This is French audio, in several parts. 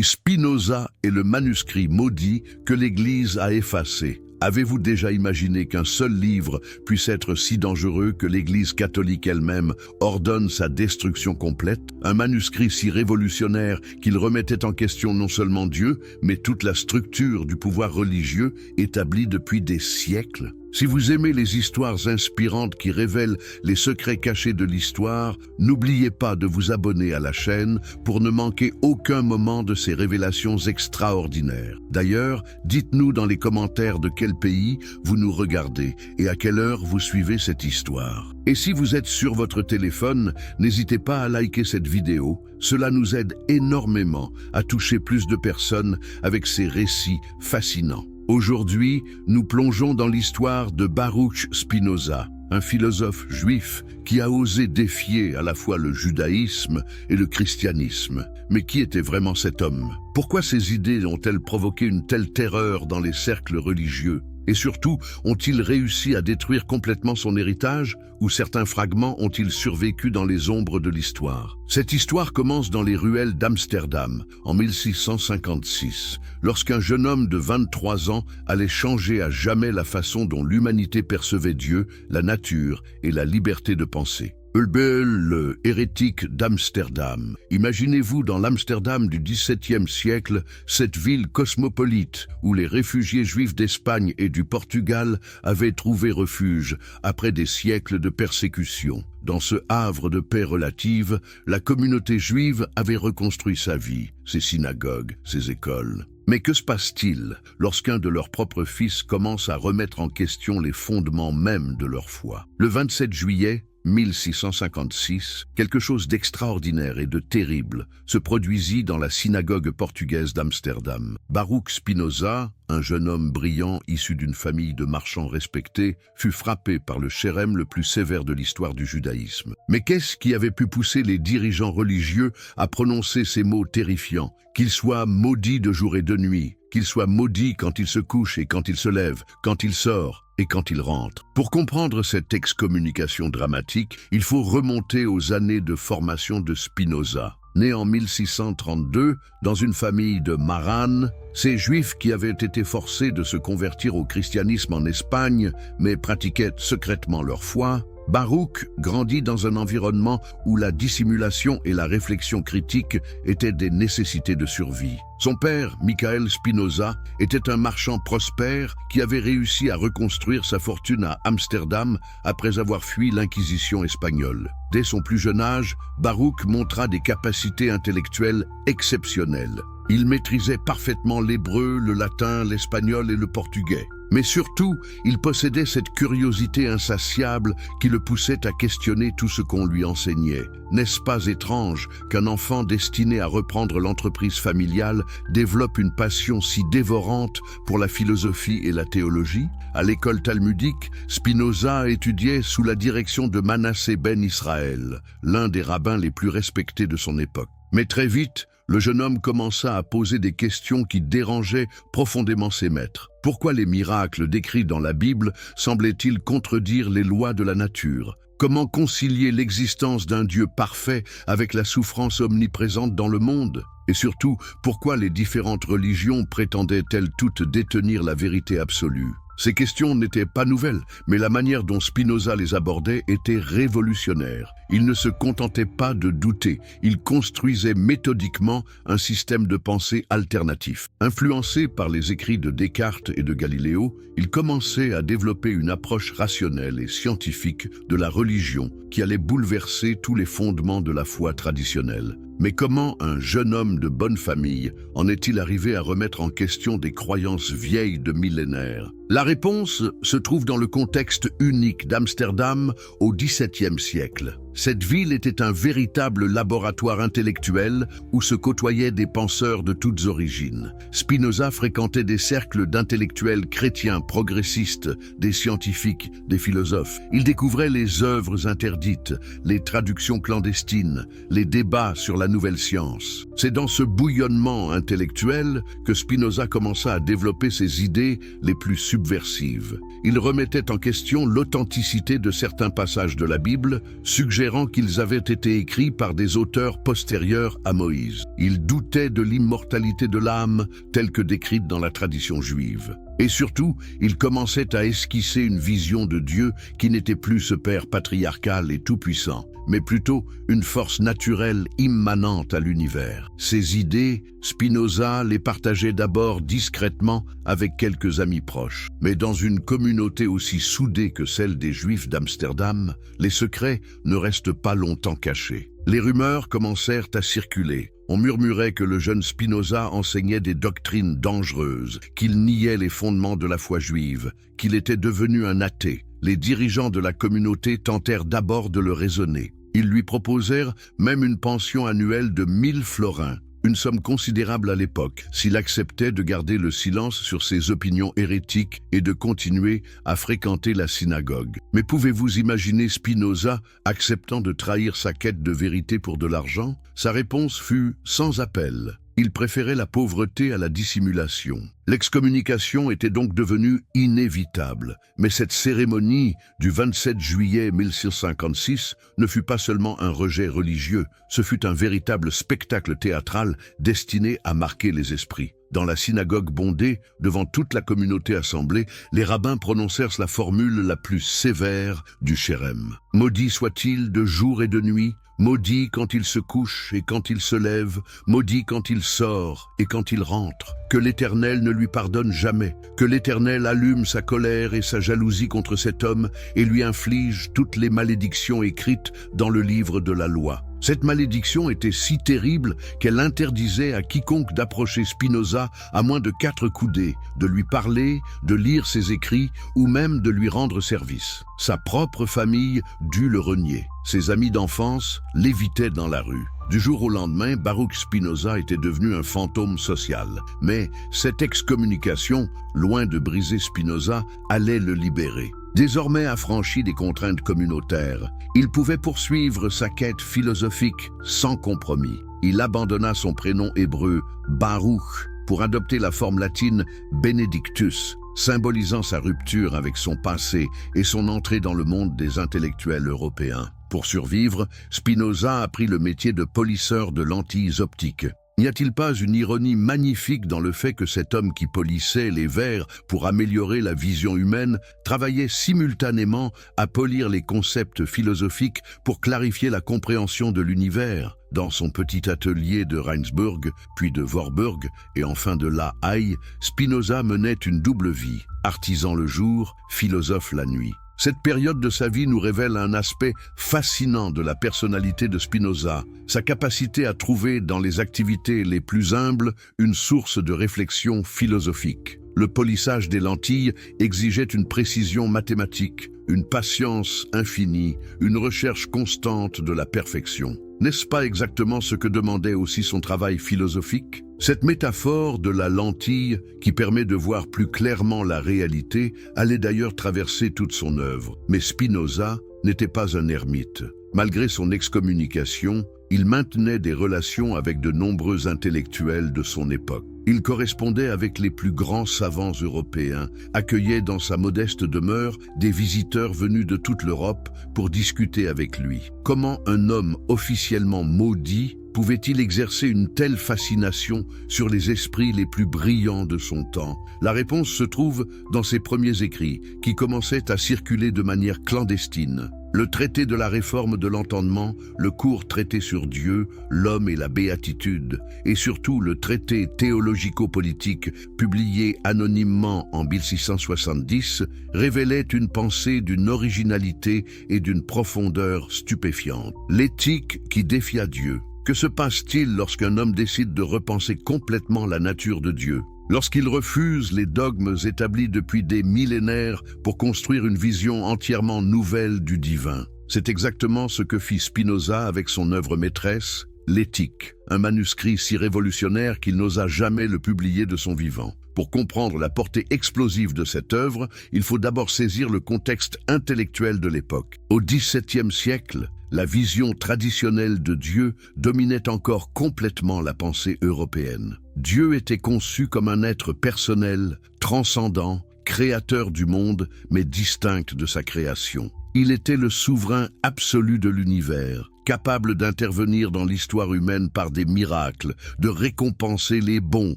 Spinoza est le manuscrit maudit que l'Église a effacé. Avez-vous déjà imaginé qu'un seul livre puisse être si dangereux que l'Église catholique elle-même ordonne sa destruction complète? Un manuscrit si révolutionnaire qu'il remettait en question non seulement Dieu, mais toute la structure du pouvoir religieux établi depuis des siècles? Si vous aimez les histoires inspirantes qui révèlent les secrets cachés de l'histoire, n'oubliez pas de vous abonner à la chaîne pour ne manquer aucun moment de ces révélations extraordinaires. D'ailleurs, dites-nous dans les commentaires de quel pays vous nous regardez et à quelle heure vous suivez cette histoire. Et si vous êtes sur votre téléphone, n'hésitez pas à liker cette vidéo. Cela nous aide énormément à toucher plus de personnes avec ces récits fascinants. Aujourd'hui, nous plongeons dans l'histoire de Baruch Spinoza, un philosophe juif qui a osé défier à la fois le judaïsme et le christianisme. Mais qui était vraiment cet homme? Pourquoi ses idées ont-elles provoqué une telle terreur dans les cercles religieux? Et surtout, ont-ils réussi à détruire complètement son héritage ou certains fragments ont-ils survécu dans les ombres de l'histoire? Cette histoire commence dans les ruelles d'Amsterdam, en 1656, lorsqu'un jeune homme de 23 ans allait changer à jamais la façon dont l'humanité percevait Dieu, la nature et la liberté de penser. Ulbel, le hérétique d'Amsterdam. Imaginez-vous dans l'Amsterdam du XVIIe siècle, cette ville cosmopolite où les réfugiés juifs d'Espagne et du Portugal avaient trouvé refuge après des siècles de persécution. Dans ce havre de paix relative, la communauté juive avait reconstruit sa vie, ses synagogues, ses écoles. Mais que se passe-t-il lorsqu'un de leurs propres fils commence à remettre en question les fondements mêmes de leur foi? Le 27 juillet 1656, quelque chose d'extraordinaire et de terrible se produisit dans la synagogue portugaise d'Amsterdam. Baruch Spinoza, un jeune homme brillant issu d'une famille de marchands respectés, fut frappé par le chérem le plus sévère de l'histoire du judaïsme. Mais qu'est-ce qui avait pu pousser les dirigeants religieux à prononcer ces mots terrifiants? Qu'il soit maudit de jour et de nuit, qu'il soit maudit quand il se couche et quand il se lève, quand il sort et quand il rentre. Pour comprendre cette excommunication dramatique, il faut remonter aux années de formation de Spinoza. Né en 1632 dans une famille de Marane, ces Juifs qui avaient été forcés de se convertir au christianisme en Espagne, mais pratiquaient secrètement leur foi, Baruch grandit dans un environnement où la dissimulation et la réflexion critique étaient des nécessités de survie. Son père, Michael Spinoza, était un marchand prospère qui avait réussi à reconstruire sa fortune à Amsterdam après avoir fui l'Inquisition espagnole. Dès son plus jeune âge, Baruch montra des capacités intellectuelles exceptionnelles. Il maîtrisait parfaitement l'hébreu, le latin, l'espagnol et le portugais. Mais surtout, il possédait cette curiosité insatiable qui le poussait à questionner tout ce qu'on lui enseignait. N'est-ce pas étrange qu'un enfant destiné à reprendre l'entreprise familiale développe une passion si dévorante pour la philosophie et la théologie? À l'école talmudique, Spinoza étudiait sous la direction de Manassé ben Israël, l'un des rabbins les plus respectés de son époque. Mais très vite, le jeune homme commença à poser des questions qui dérangeaient profondément ses maîtres. Pourquoi les miracles décrits dans la Bible semblaient-ils contredire les lois de la nature? Comment concilier l'existence d'un Dieu parfait avec la souffrance omniprésente dans le monde? Et surtout, pourquoi les différentes religions prétendaient-elles toutes détenir la vérité absolue? Ces questions n'étaient pas nouvelles, mais la manière dont Spinoza les abordait était révolutionnaire. Il ne se contentait pas de douter, il construisait méthodiquement un système de pensée alternatif. Influencé par les écrits de Descartes et de Galiléo, il commençait à développer une approche rationnelle et scientifique de la religion qui allait bouleverser tous les fondements de la foi traditionnelle. Mais comment un jeune homme de bonne famille en est-il arrivé à remettre en question des croyances vieilles de millénaires? La réponse se trouve dans le contexte unique d'Amsterdam au XVIIe siècle. Cette ville était un véritable laboratoire intellectuel où se côtoyaient des penseurs de toutes origines. Spinoza fréquentait des cercles d'intellectuels chrétiens progressistes, des scientifiques, des philosophes. Il découvrait les œuvres interdites, les traductions clandestines, les débats sur la nouvelle science. C'est dans ce bouillonnement intellectuel que Spinoza commença à développer ses idées les plus subversives. Il remettait en question l'authenticité de certains passages de la Bible, suggérant suggérant qu'ils avaient été écrits par des auteurs postérieurs à Moïse. Il doutait de l'immortalité de l'âme telle que décrite dans la tradition juive. Et surtout, il commençait à esquisser une vision de Dieu qui n'était plus ce Père patriarcal et tout-puissant, mais plutôt une force naturelle immanente à l'univers. Ces idées, Spinoza les partageait d'abord discrètement avec quelques amis proches. Mais dans une communauté aussi soudée que celle des Juifs d'Amsterdam, les secrets ne restent pas longtemps cachés. Les rumeurs commencèrent à circuler. On murmurait que le jeune Spinoza enseignait des doctrines dangereuses, qu'il niait les fondements de la foi juive, qu'il était devenu un athée. Les dirigeants de la communauté tentèrent d'abord de le raisonner. Ils lui proposèrent même une pension annuelle de 1000 florins, une somme considérable à l'époque, s'il acceptait de garder le silence sur ses opinions hérétiques et de continuer à fréquenter la synagogue. Mais pouvez-vous imaginer Spinoza acceptant de trahir sa quête de vérité pour de l'argent? Sa réponse fut sans appel. Il préférait la pauvreté à la dissimulation. L'excommunication était donc devenue inévitable. Mais cette cérémonie du 27 juillet 1656 ne fut pas seulement un rejet religieux, ce fut un véritable spectacle théâtral destiné à marquer les esprits. Dans la synagogue bondée, devant toute la communauté assemblée, les rabbins prononcèrent la formule la plus sévère du Chérem. « Maudit soit-il de jour et de nuit, maudit quand il se couche et quand il se lève, maudit quand il sort et quand il rentre. Que l'Éternel ne lui pardonne jamais, que l'Éternel allume sa colère et sa jalousie contre cet homme et lui inflige toutes les malédictions écrites dans le livre de la loi. » Cette malédiction était si terrible qu'elle interdisait à quiconque d'approcher Spinoza à moins de 4 coudées, de lui parler, de lire ses écrits ou même de lui rendre service. Sa propre famille dut le renier. Ses amis d'enfance l'évitaient dans la rue. Du jour au lendemain, Baruch Spinoza était devenu un fantôme social. Mais cette excommunication, loin de briser Spinoza, allait le libérer. Désormais affranchi des contraintes communautaires, il pouvait poursuivre sa quête philosophique sans compromis. Il abandonna son prénom hébreu Baruch pour adopter la forme latine Benedictus, symbolisant sa rupture avec son passé et son entrée dans le monde des intellectuels européens. Pour survivre, Spinoza apprit le métier de polisseur de lentilles optiques. N'y a-t-il pas une ironie magnifique dans le fait que cet homme qui polissait les verres pour améliorer la vision humaine travaillait simultanément à polir les concepts philosophiques pour clarifier la compréhension de l'univers? Dans son petit atelier de Reinsburg, puis de Warburg et enfin de La Haye, Spinoza menait une double vie, artisan le jour, philosophe la nuit. Cette période de sa vie nous révèle un aspect fascinant de la personnalité de Spinoza, sa capacité à trouver dans les activités les plus humbles une source de réflexion philosophique. Le polissage des lentilles exigeait une précision mathématique, une patience infinie, une recherche constante de la perfection. N'est-ce pas exactement ce que demandait aussi son travail philosophique? Cette métaphore de la lentille, qui permet de voir plus clairement la réalité, allait d'ailleurs traverser toute son œuvre. Mais Spinoza n'était pas un ermite. Malgré son excommunication, il maintenait des relations avec de nombreux intellectuels de son époque. Il correspondait avec les plus grands savants européens, accueillait dans sa modeste demeure des visiteurs venus de toute l'Europe pour discuter avec lui. Comment un homme officiellement maudit pouvait-il exercer une telle fascination sur les esprits les plus brillants de son temps? La réponse se trouve dans ses premiers écrits, qui commençaient à circuler de manière clandestine. Le traité de la réforme de l'entendement, le court traité sur Dieu, l'homme et la béatitude, et surtout le traité théologico-politique publié anonymement en 1670, révélaient une pensée d'une originalité et d'une profondeur stupéfiante. L'éthique qui défia Dieu. Que se passe-t-il lorsqu'un homme décide de repenser complètement la nature de Dieu? Lorsqu'il refuse les dogmes établis depuis des millénaires pour construire une vision entièrement nouvelle du divin. C'est exactement ce que fit Spinoza avec son œuvre maîtresse, l'Éthique, un manuscrit si révolutionnaire qu'il n'osa jamais le publier de son vivant. Pour comprendre la portée explosive de cette œuvre, il faut d'abord saisir le contexte intellectuel de l'époque. Au XVIIe siècle, la vision traditionnelle de Dieu dominait encore complètement la pensée européenne. Dieu était conçu comme un être personnel, transcendant, créateur du monde, mais distinct de sa création. Il était le souverain absolu de l'univers, capable d'intervenir dans l'histoire humaine par des miracles, de récompenser les bons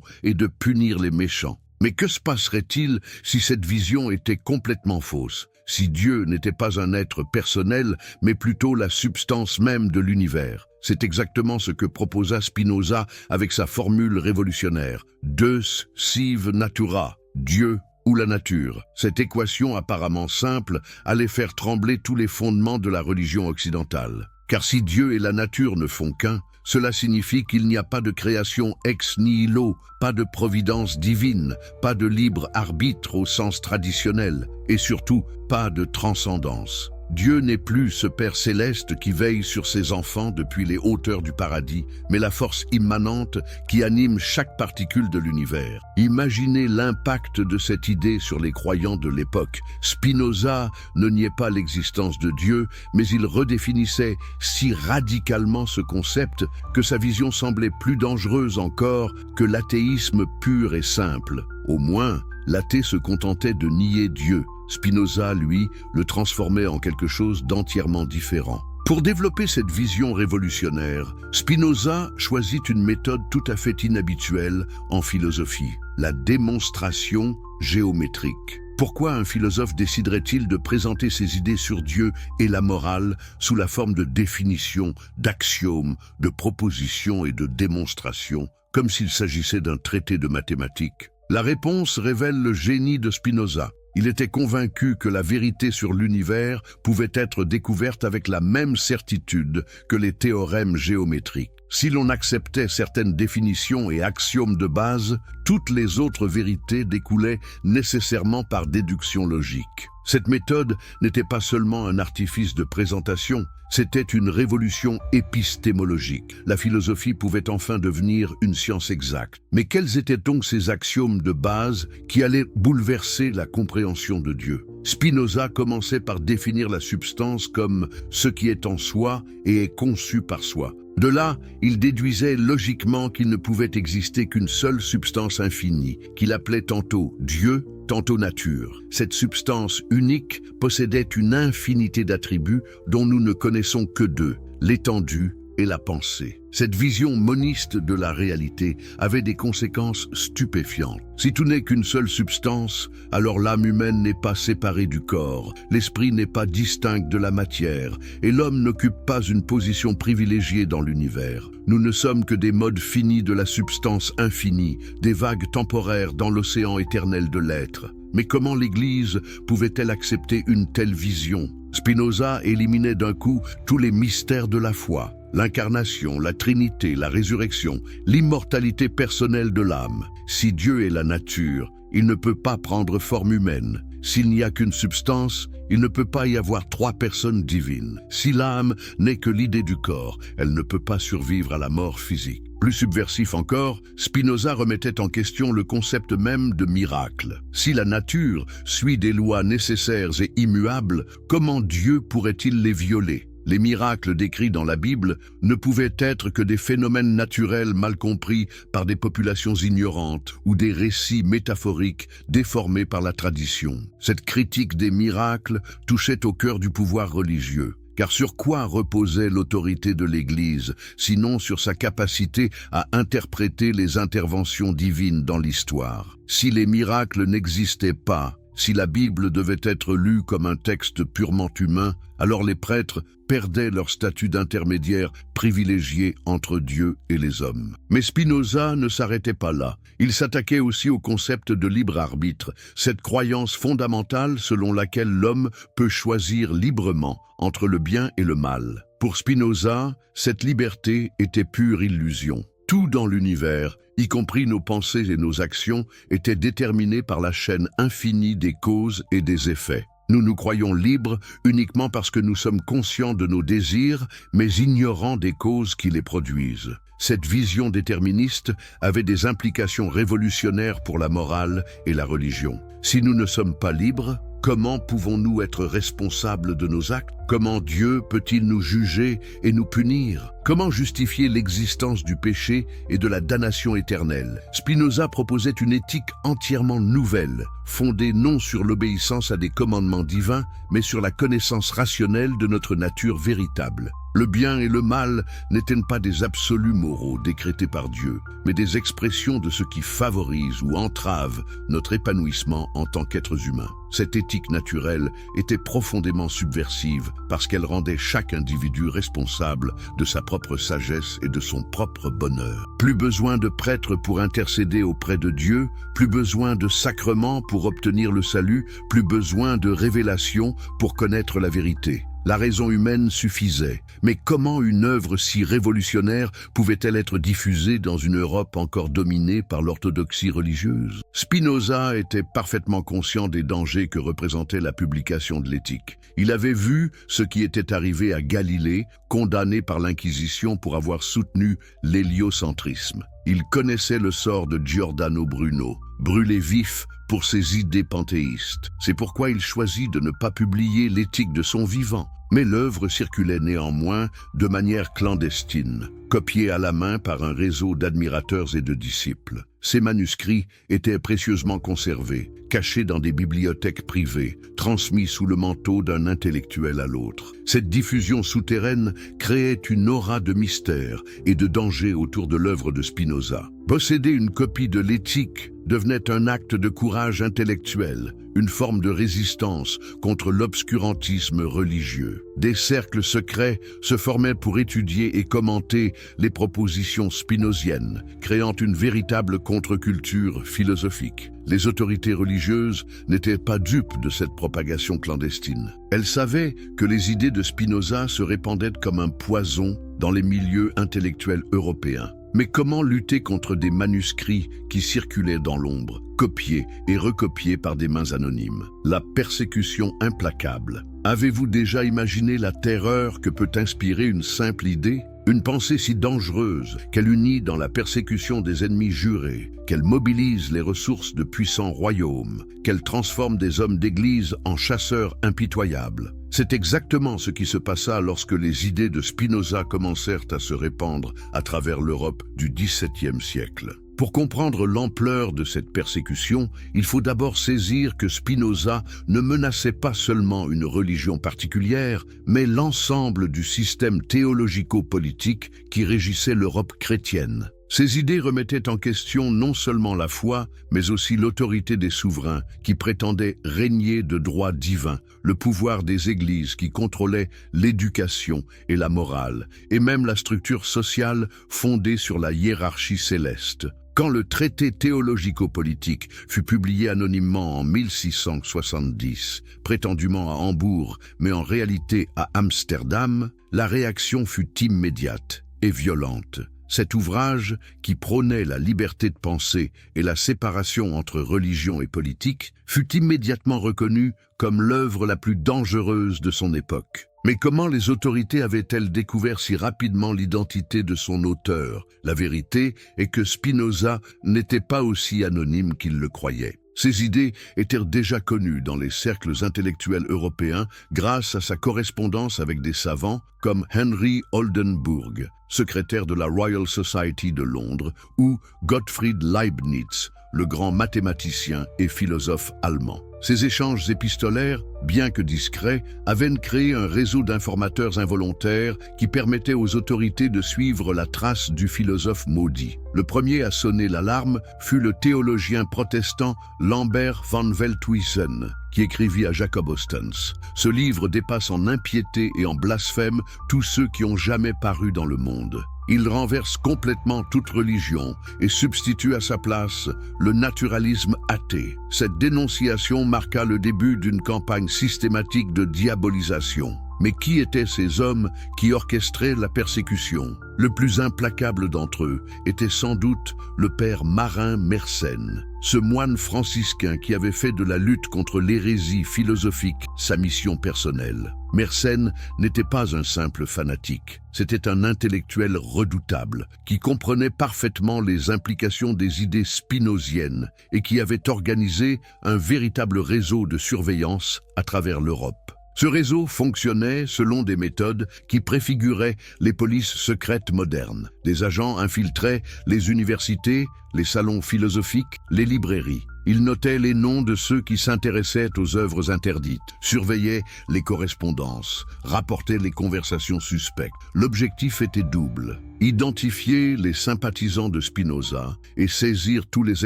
et de punir les méchants. Mais que se passerait-il si cette vision était complètement fausse? Si Dieu n'était pas un être personnel, mais plutôt la substance même de l'univers? C'est exactement ce que proposa Spinoza avec sa formule révolutionnaire « Deus sive natura », Dieu ou la nature. Cette équation apparemment simple allait faire trembler tous les fondements de la religion occidentale. Car si Dieu et la nature ne font qu'un, cela signifie qu'il n'y a pas de création ex nihilo, pas de providence divine, pas de libre arbitre au sens traditionnel, et surtout pas de transcendance. Dieu n'est plus ce Père céleste qui veille sur ses enfants depuis les hauteurs du paradis, mais la force immanente qui anime chaque particule de l'univers. Imaginez l'impact de cette idée sur les croyants de l'époque. Spinoza ne niait pas l'existence de Dieu, mais il redéfinissait si radicalement ce concept que sa vision semblait plus dangereuse encore que l'athéisme pur et simple. Au moins, l'athée se contentait de nier Dieu. Spinoza, lui, le transformait en quelque chose d'entièrement différent. Pour développer cette vision révolutionnaire, Spinoza choisit une méthode tout à fait inhabituelle en philosophie, la démonstration géométrique. Pourquoi un philosophe déciderait-il de présenter ses idées sur Dieu et la morale sous la forme de définitions, d'axiomes, de propositions et de démonstrations, comme s'il s'agissait d'un traité de mathématiques? La réponse révèle le génie de Spinoza. Il était convaincu que la vérité sur l'univers pouvait être découverte avec la même certitude que les théorèmes géométriques. Si l'on acceptait certaines définitions et axiomes de base, toutes les autres vérités découlaient nécessairement par déduction logique. Cette méthode n'était pas seulement un artifice de présentation, c'était une révolution épistémologique. La philosophie pouvait enfin devenir une science exacte. Mais quels étaient donc ces axiomes de base qui allaient bouleverser la compréhension de Dieu? Spinoza commençait par définir la substance comme ce qui est en soi et est conçu par soi. De là, il déduisait logiquement qu'il ne pouvait exister qu'une seule substance infinie, qu'il appelait tantôt Dieu, tantôt nature. Cette substance unique possédait une infinité d'attributs dont nous ne connaissons que deux, l'étendue et la pensée. Cette vision moniste de la réalité avait des conséquences stupéfiantes. Si tout n'est qu'une seule substance, alors l'âme humaine n'est pas séparée du corps, l'esprit n'est pas distinct de la matière, et l'homme n'occupe pas une position privilégiée dans l'univers. Nous ne sommes que des modes finis de la substance infinie, des vagues temporaires dans l'océan éternel de l'être. Mais comment l'Église pouvait-elle accepter une telle vision? Spinoza éliminait d'un coup tous les mystères de la foi. L'incarnation, la Trinité, la résurrection, l'immortalité personnelle de l'âme. Si Dieu est la nature, il ne peut pas prendre forme humaine. S'il n'y a qu'une substance, il ne peut pas y avoir trois personnes divines. Si l'âme n'est que l'idée du corps, elle ne peut pas survivre à la mort physique. Plus subversif encore, Spinoza remettait en question le concept même de miracle. Si la nature suit des lois nécessaires et immuables, comment Dieu pourrait-il les violer? Les miracles décrits dans la Bible ne pouvaient être que des phénomènes naturels mal compris par des populations ignorantes ou des récits métaphoriques déformés par la tradition. Cette critique des miracles touchait au cœur du pouvoir religieux. Car sur quoi reposait l'autorité de l'Église, sinon sur sa capacité à interpréter les interventions divines dans l'histoire? Si les miracles n'existaient pas, si la Bible devait être lue comme un texte purement humain, alors les prêtres perdaient leur statut d'intermédiaire privilégié entre Dieu et les hommes. Mais Spinoza ne s'arrêtait pas là. Il s'attaquait aussi au concept de libre arbitre, cette croyance fondamentale selon laquelle l'homme peut choisir librement entre le bien et le mal. Pour Spinoza, cette liberté était pure illusion. Tout dans l'univers, y compris nos pensées et nos actions, était déterminé par la chaîne infinie des causes et des effets. Nous nous croyons libres uniquement parce que nous sommes conscients de nos désirs, mais ignorants des causes qui les produisent. Cette vision déterministe avait des implications révolutionnaires pour la morale et la religion. Si nous ne sommes pas libres, Comment pouvons-nous être responsables de nos actes? Comment Dieu peut-il nous juger et nous punir? Comment justifier l'existence du péché et de la damnation éternelle? Spinoza proposait une éthique entièrement nouvelle, fondée non sur l'obéissance à des commandements divins, mais sur la connaissance rationnelle de notre nature véritable. Le bien et le mal n'étaient pas des absolus moraux décrétés par Dieu, mais des expressions de ce qui favorise ou entrave notre épanouissement en tant qu'êtres humains. Cette éthique naturelle était profondément subversive parce qu'elle rendait chaque individu responsable de sa propre sagesse et de son propre bonheur. Plus besoin de prêtres pour intercéder auprès de Dieu, plus besoin de sacrements pour obtenir le salut, plus besoin de révélation pour connaître la vérité. La raison humaine suffisait. Mais comment une œuvre si révolutionnaire pouvait-elle être diffusée dans une Europe encore dominée par l'orthodoxie religieuse? Spinoza était parfaitement conscient des dangers que représentait la publication de l'éthique. Il avait vu ce qui était arrivé à Galilée, condamné par l'Inquisition pour avoir soutenu l'héliocentrisme. Il connaissait le sort de Giordano Bruno, brûlé vif pour ses idées panthéistes. C'est pourquoi il choisit de ne pas publier l'éthique de son vivant. Mais l'œuvre circulait néanmoins de manière clandestine, copiée à la main par un réseau d'admirateurs et de disciples. Ces manuscrits étaient précieusement conservés, cachés dans des bibliothèques privées, transmis sous le manteau d'un intellectuel à l'autre. Cette diffusion souterraine créait une aura de mystère et de danger autour de l'œuvre de Spinoza. Posséder une copie de l'éthique devenait un acte de courage intellectuel, une forme de résistance contre l'obscurantisme religieux. Des cercles secrets se formaient pour étudier et commenter les propositions spinoziennes, créant une véritable contre-culture philosophique. Les autorités religieuses n'étaient pas dupes de cette propagation clandestine. Elles savaient que les idées de Spinoza se répandaient comme un poison dans les milieux intellectuels européens. Mais comment lutter contre des manuscrits qui circulaient dans l'ombre, copiés et recopiés par des mains anonymes? La persécution implacable. Avez-vous déjà imaginé la terreur que peut inspirer une simple idée? Une pensée si dangereuse qu'elle unit dans la persécution des ennemis jurés, qu'elle mobilise les ressources de puissants royaumes, qu'elle transforme des hommes d'église en chasseurs impitoyables. C'est exactement ce qui se passa lorsque les idées de Spinoza commencèrent à se répandre à travers l'Europe du XVIIe siècle. Pour comprendre l'ampleur de cette persécution, il faut d'abord saisir que Spinoza ne menaçait pas seulement une religion particulière, mais l'ensemble du système théologico-politique qui régissait l'Europe chrétienne. Ces idées remettaient en question non seulement la foi, mais aussi l'autorité des souverains qui prétendaient régner de droit divin, le pouvoir des églises qui contrôlaient l'éducation et la morale, et même la structure sociale fondée sur la hiérarchie céleste. Quand le traité théologico-politique fut publié anonymement en 1670, prétendument à Hambourg, mais en réalité à Amsterdam, la réaction fut immédiate et violente. Cet ouvrage, qui prônait la liberté de pensée et la séparation entre religion et politique, fut immédiatement reconnu comme l'œuvre la plus dangereuse de son époque. Mais comment les autorités avaient-elles découvert si rapidement l'identité de son auteur? La vérité est que Spinoza n'était pas aussi anonyme qu'il le croyait. Ses idées étaient déjà connues dans les cercles intellectuels européens grâce à sa correspondance avec des savants comme Henry Oldenburg, secrétaire de la Royal Society de Londres, ou Gottfried Leibniz, le grand mathématicien et philosophe allemand. Ces échanges épistolaires, bien que discrets, avaient créé un réseau d'informateurs involontaires qui permettait aux autorités de suivre la trace du philosophe maudit. Le premier à sonner l'alarme fut le théologien protestant Lambert van Veldhuizen, qui écrivit à Jacob Ostens. Ce livre dépasse en impiété et en blasphème tous ceux qui ont jamais paru dans le monde. Il renverse complètement toute religion et substitue à sa place le naturalisme athée. Cette dénonciation marqua le début d'une campagne systématique de diabolisation. Mais qui étaient ces hommes qui orchestraient la persécution? Le plus implacable d'entre eux était sans doute le père Marin Mersenne, ce moine franciscain qui avait fait de la lutte contre l'hérésie philosophique sa mission personnelle. Mersenne n'était pas un simple fanatique, c'était un intellectuel redoutable qui comprenait parfaitement les implications des idées spinoziennes et qui avait organisé un véritable réseau de surveillance à travers l'Europe. Ce réseau fonctionnait selon des méthodes qui préfiguraient les polices secrètes modernes. Des agents infiltraient les universités, les salons philosophiques, les librairies. Ils notaient les noms de ceux qui s'intéressaient aux œuvres interdites, surveillaient les correspondances, rapportaient les conversations suspectes. L'objectif était double: identifier les sympathisants de Spinoza et saisir tous les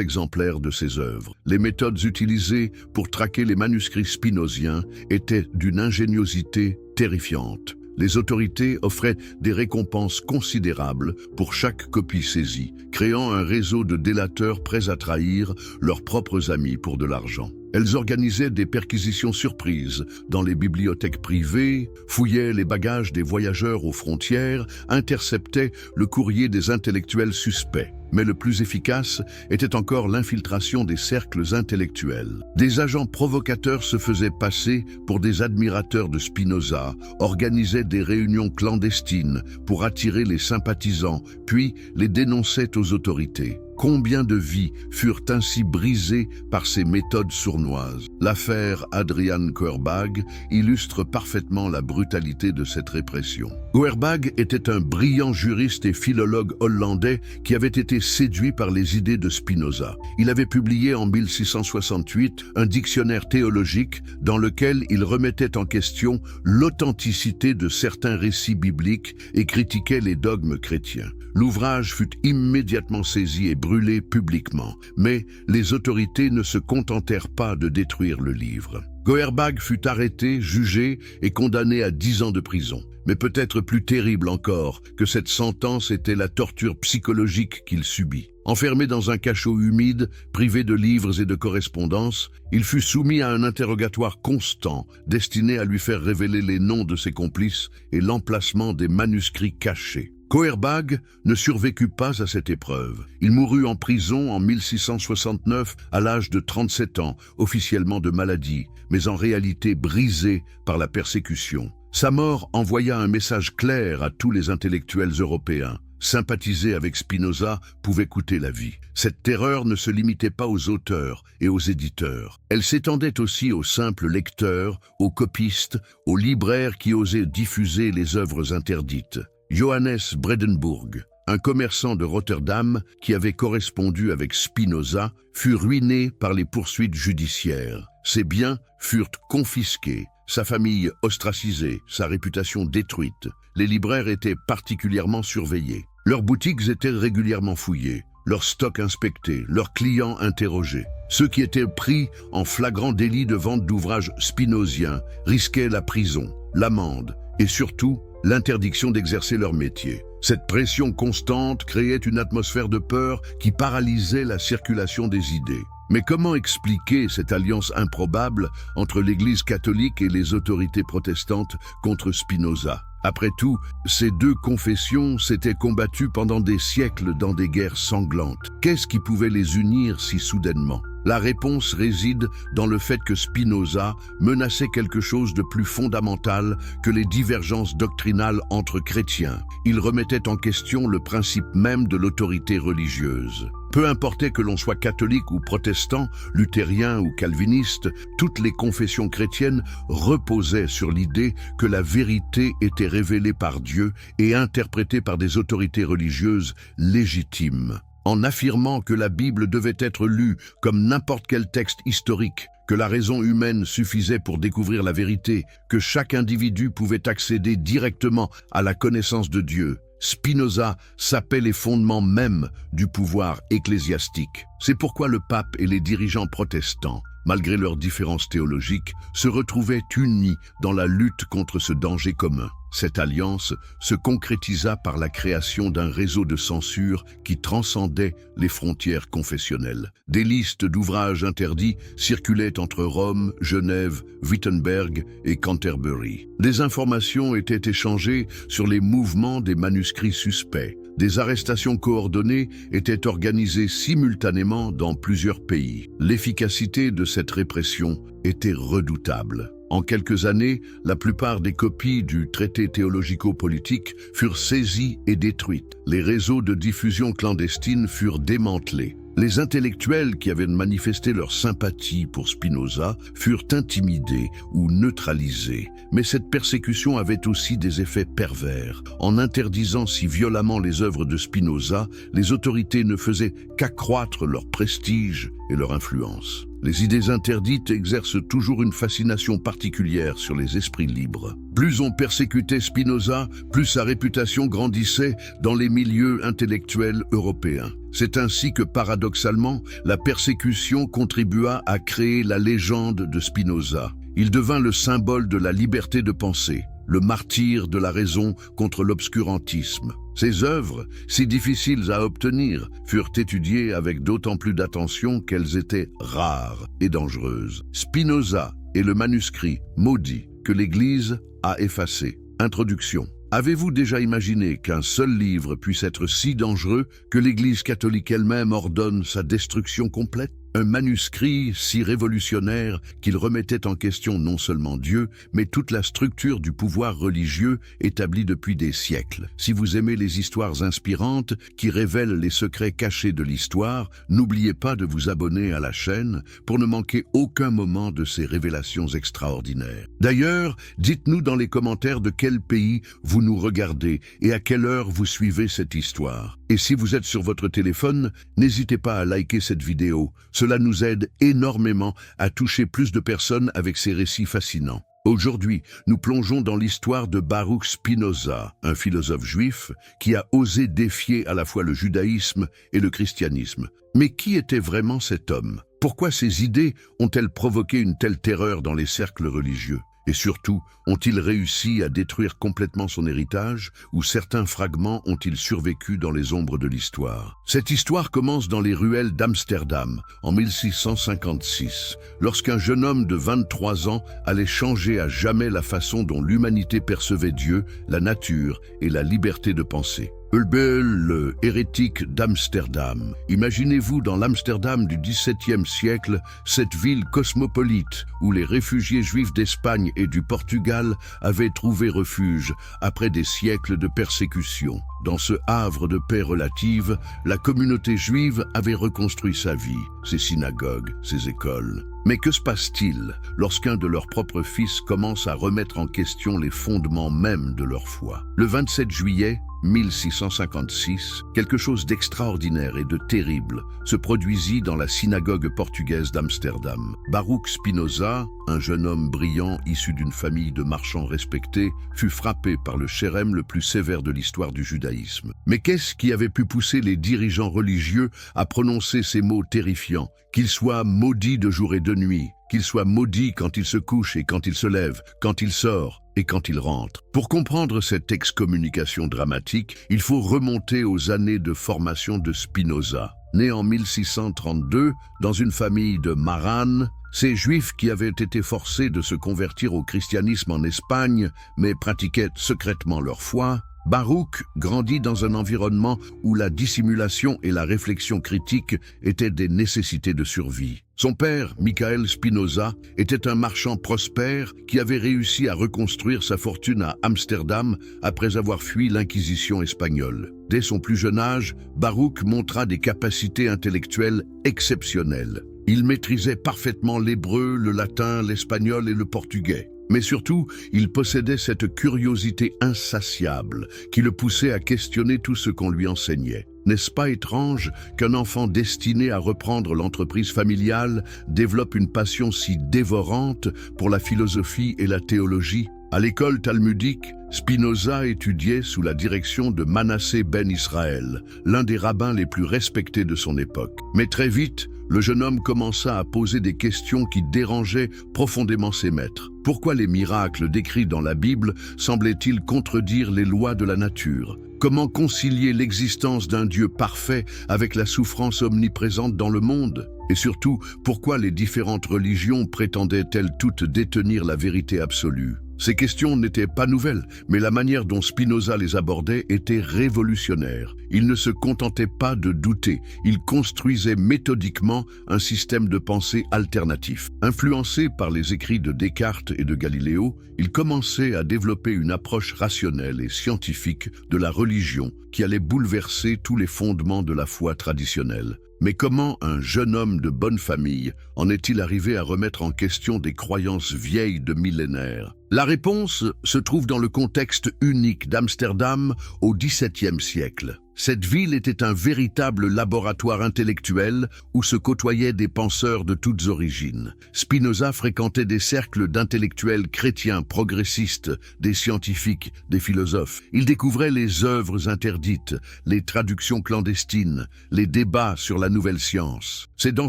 exemplaires de ses œuvres. Les méthodes utilisées pour traquer les manuscrits spinoziens étaient d'une ingéniosité terrifiante. Les autorités offraient des récompenses considérables pour chaque copie saisie, créant un réseau de délateurs prêts à trahir leurs propres amis pour de l'argent. Elles organisaient des perquisitions surprises dans les bibliothèques privées, fouillaient les bagages des voyageurs aux frontières, interceptaient le courrier des intellectuels suspects. Mais le plus efficace était encore l'infiltration des cercles intellectuels. Des agents provocateurs se faisaient passer pour des admirateurs de Spinoza, organisaient des réunions clandestines pour attirer les sympathisants, puis les dénonçaient aux autorités. Combien de vies furent ainsi brisées par ces méthodes sournoises? L'affaire Adrian Koerbagh illustre parfaitement la brutalité de cette répression. Koerbagh était un brillant juriste et philologue hollandais qui avait été séduit par les idées de Spinoza. Il avait publié en 1668 un dictionnaire théologique dans lequel il remettait en question l'authenticité de certains récits bibliques et critiquait les dogmes chrétiens. L'ouvrage fut immédiatement saisi et brûlé publiquement, mais les autorités ne se contentèrent pas de détruire le livre. Koerbagh fut arrêté, jugé et condamné à 10 ans de prison. Mais peut-être plus terrible encore que cette sentence était la torture psychologique qu'il subit. Enfermé dans un cachot humide, privé de livres et de correspondances, il fut soumis à un interrogatoire constant, destiné à lui faire révéler les noms de ses complices et l'emplacement des manuscrits cachés. Koerbagh ne survécut pas à cette épreuve. Il mourut en prison en 1669 à l'âge de 37 ans, officiellement de maladie, mais en réalité brisé par la persécution. Sa mort envoya un message clair à tous les intellectuels européens. Sympathiser avec Spinoza pouvait coûter la vie. Cette terreur ne se limitait pas aux auteurs et aux éditeurs. Elle s'étendait aussi aux simples lecteurs, aux copistes, aux libraires qui osaient diffuser les œuvres interdites. Johannes Bredenburg, un commerçant de Rotterdam qui avait correspondu avec Spinoza, fut ruiné par les poursuites judiciaires. Ses biens furent confisqués, sa famille ostracisée, sa réputation détruite. Les libraires étaient particulièrement surveillés. Leurs boutiques étaient régulièrement fouillées, leurs stocks inspectés, leurs clients interrogés. Ceux qui étaient pris en flagrant délit de vente d'ouvrages spinoziens risquaient la prison, l'amende et surtout l'interdiction d'exercer leur métier. Cette pression constante créait une atmosphère de peur qui paralysait la circulation des idées. Mais comment expliquer cette alliance improbable entre l'Église catholique et les autorités protestantes contre Spinoza? Après tout, ces deux confessions s'étaient combattues pendant des siècles dans des guerres sanglantes. Qu'est-ce qui pouvait les unir si soudainement? La réponse réside dans le fait que Spinoza menaçait quelque chose de plus fondamental que les divergences doctrinales entre chrétiens. Il remettait en question le principe même de l'autorité religieuse. Peu importait que l'on soit catholique ou protestant, luthérien ou calviniste, toutes les confessions chrétiennes reposaient sur l'idée que la vérité était révélée par Dieu et interprétée par des autorités religieuses légitimes. En affirmant que la Bible devait être lue comme n'importe quel texte historique, que la raison humaine suffisait pour découvrir la vérité, que chaque individu pouvait accéder directement à la connaissance de Dieu, Spinoza sapait les fondements mêmes du pouvoir ecclésiastique. C'est pourquoi le pape et les dirigeants protestants, malgré leurs différences théologiques, se retrouvaient unis dans la lutte contre ce danger commun. Cette alliance se concrétisa par la création d'un réseau de censure qui transcendait les frontières confessionnelles. Des listes d'ouvrages interdits circulaient entre Rome, Genève, Wittenberg et Canterbury. Des informations étaient échangées sur les mouvements des manuscrits suspects. Des arrestations coordonnées étaient organisées simultanément dans plusieurs pays. L'efficacité de cette répression était redoutable. En quelques années, la plupart des copies du traité théologico-politique furent saisies et détruites. Les réseaux de diffusion clandestine furent démantelés. Les intellectuels qui avaient manifesté leur sympathie pour Spinoza furent intimidés ou neutralisés. Mais cette persécution avait aussi des effets pervers. En interdisant si violemment les œuvres de Spinoza, les autorités ne faisaient qu'accroître leur prestige et leur influence. Les idées interdites exercent toujours une fascination particulière sur les esprits libres. Plus on persécutait Spinoza, plus sa réputation grandissait dans les milieux intellectuels européens. C'est ainsi que, paradoxalement, la persécution contribua à créer la légende de Spinoza. Il devint le symbole de la liberté de penser, le martyr de la raison contre l'obscurantisme. Ses œuvres, si difficiles à obtenir, furent étudiées avec d'autant plus d'attention qu'elles étaient rares et dangereuses. Spinoza est le manuscrit maudit que l'Église a effacé. Introduction. Avez-vous déjà imaginé qu'un seul livre puisse être si dangereux que l'Église catholique elle-même ordonne sa destruction complète? Un manuscrit si révolutionnaire qu'il remettait en question non seulement Dieu, mais toute la structure du pouvoir religieux établi depuis des siècles. Si vous aimez les histoires inspirantes qui révèlent les secrets cachés de l'histoire, n'oubliez pas de vous abonner à la chaîne pour ne manquer aucun moment de ces révélations extraordinaires. D'ailleurs, dites-nous dans les commentaires de quel pays vous nous regardez et à quelle heure vous suivez cette histoire. Et si vous êtes sur votre téléphone, n'hésitez pas à liker cette vidéo. Cela nous aide énormément à toucher plus de personnes avec ces récits fascinants. Aujourd'hui, nous plongeons dans l'histoire de Baruch Spinoza, un philosophe juif qui a osé défier à la fois le judaïsme et le christianisme. Mais qui était vraiment cet homme? Pourquoi ses idées ont-elles provoqué une telle terreur dans les cercles religieux? Et surtout, ont-ils réussi à détruire complètement son héritage ou certains fragments ont-ils survécu dans les ombres de l'histoire? Cette histoire commence dans les ruelles d'Amsterdam, en 1656, lorsqu'un jeune homme de 23 ans allait changer à jamais la façon dont l'humanité percevait Dieu, la nature et la liberté de penser. Ulbel, le hérétique d'Amsterdam. Imaginez-vous dans l'Amsterdam du XVIIe siècle, cette ville cosmopolite où les réfugiés juifs d'Espagne et du Portugal avaient trouvé refuge après des siècles de persécution. Dans ce havre de paix relative, la communauté juive avait reconstruit sa vie, ses synagogues, ses écoles. Mais que se passe-t-il lorsqu'un de leurs propres fils commence à remettre en question les fondements mêmes de leur foi? Le 27 juillet 1656, quelque chose d'extraordinaire et de terrible se produisit dans la synagogue portugaise d'Amsterdam. Baruch Spinoza, un jeune homme brillant issu d'une famille de marchands respectés, fut frappé par le chérème le plus sévère de l'histoire du judaïsme. Mais qu'est-ce qui avait pu pousser les dirigeants religieux à prononcer ces mots terrifiants? Qu'il soit maudit de jour et de nuit, qu'il soit maudit quand il se couche et quand il se lève, quand il sort et quand il rentre. Pour comprendre cette excommunication dramatique, il faut remonter aux années de formation de Spinoza. Né en 1632 dans une famille de Marane, ces Juifs qui avaient été forcés de se convertir au christianisme en Espagne, mais pratiquaient secrètement leur foi, Baruch grandit dans un environnement où la dissimulation et la réflexion critique étaient des nécessités de survie. Son père, Michael Spinoza, était un marchand prospère qui avait réussi à reconstruire sa fortune à Amsterdam après avoir fui l'Inquisition espagnole. Dès son plus jeune âge, Baruch montra des capacités intellectuelles exceptionnelles. Il maîtrisait parfaitement l'hébreu, le latin, l'espagnol et le portugais. Mais surtout, il possédait cette curiosité insatiable qui le poussait à questionner tout ce qu'on lui enseignait. N'est-ce pas étrange qu'un enfant destiné à reprendre l'entreprise familiale développe une passion si dévorante pour la philosophie et la théologie? À l'école talmudique, Spinoza étudiait sous la direction de Manassé ben Israël, l'un des rabbins les plus respectés de son époque. Mais très vite, le jeune homme commença à poser des questions qui dérangeaient profondément ses maîtres. Pourquoi les miracles décrits dans la Bible semblaient-ils contredire les lois de la nature? Comment concilier l'existence d'un Dieu parfait avec la souffrance omniprésente dans le monde? Et surtout, pourquoi les différentes religions prétendaient-elles toutes détenir la vérité absolue? Ces questions n'étaient pas nouvelles, mais la manière dont Spinoza les abordait était révolutionnaire. Il ne se contentait pas de douter, il construisait méthodiquement un système de pensée alternatif. Influencé par les écrits de Descartes et de Galiléo, il commençait à développer une approche rationnelle et scientifique de la religion qui allait bouleverser tous les fondements de la foi traditionnelle. Mais comment un jeune homme de bonne famille en est-il arrivé à remettre en question des croyances vieilles de millénaires? La réponse se trouve dans le contexte unique d'Amsterdam au XVIIe siècle. Cette ville était un véritable laboratoire intellectuel où se côtoyaient des penseurs de toutes origines. Spinoza fréquentait des cercles d'intellectuels chrétiens progressistes, des scientifiques, des philosophes. Il découvrait les œuvres interdites, les traductions clandestines, les débats sur la nouvelle science. C'est dans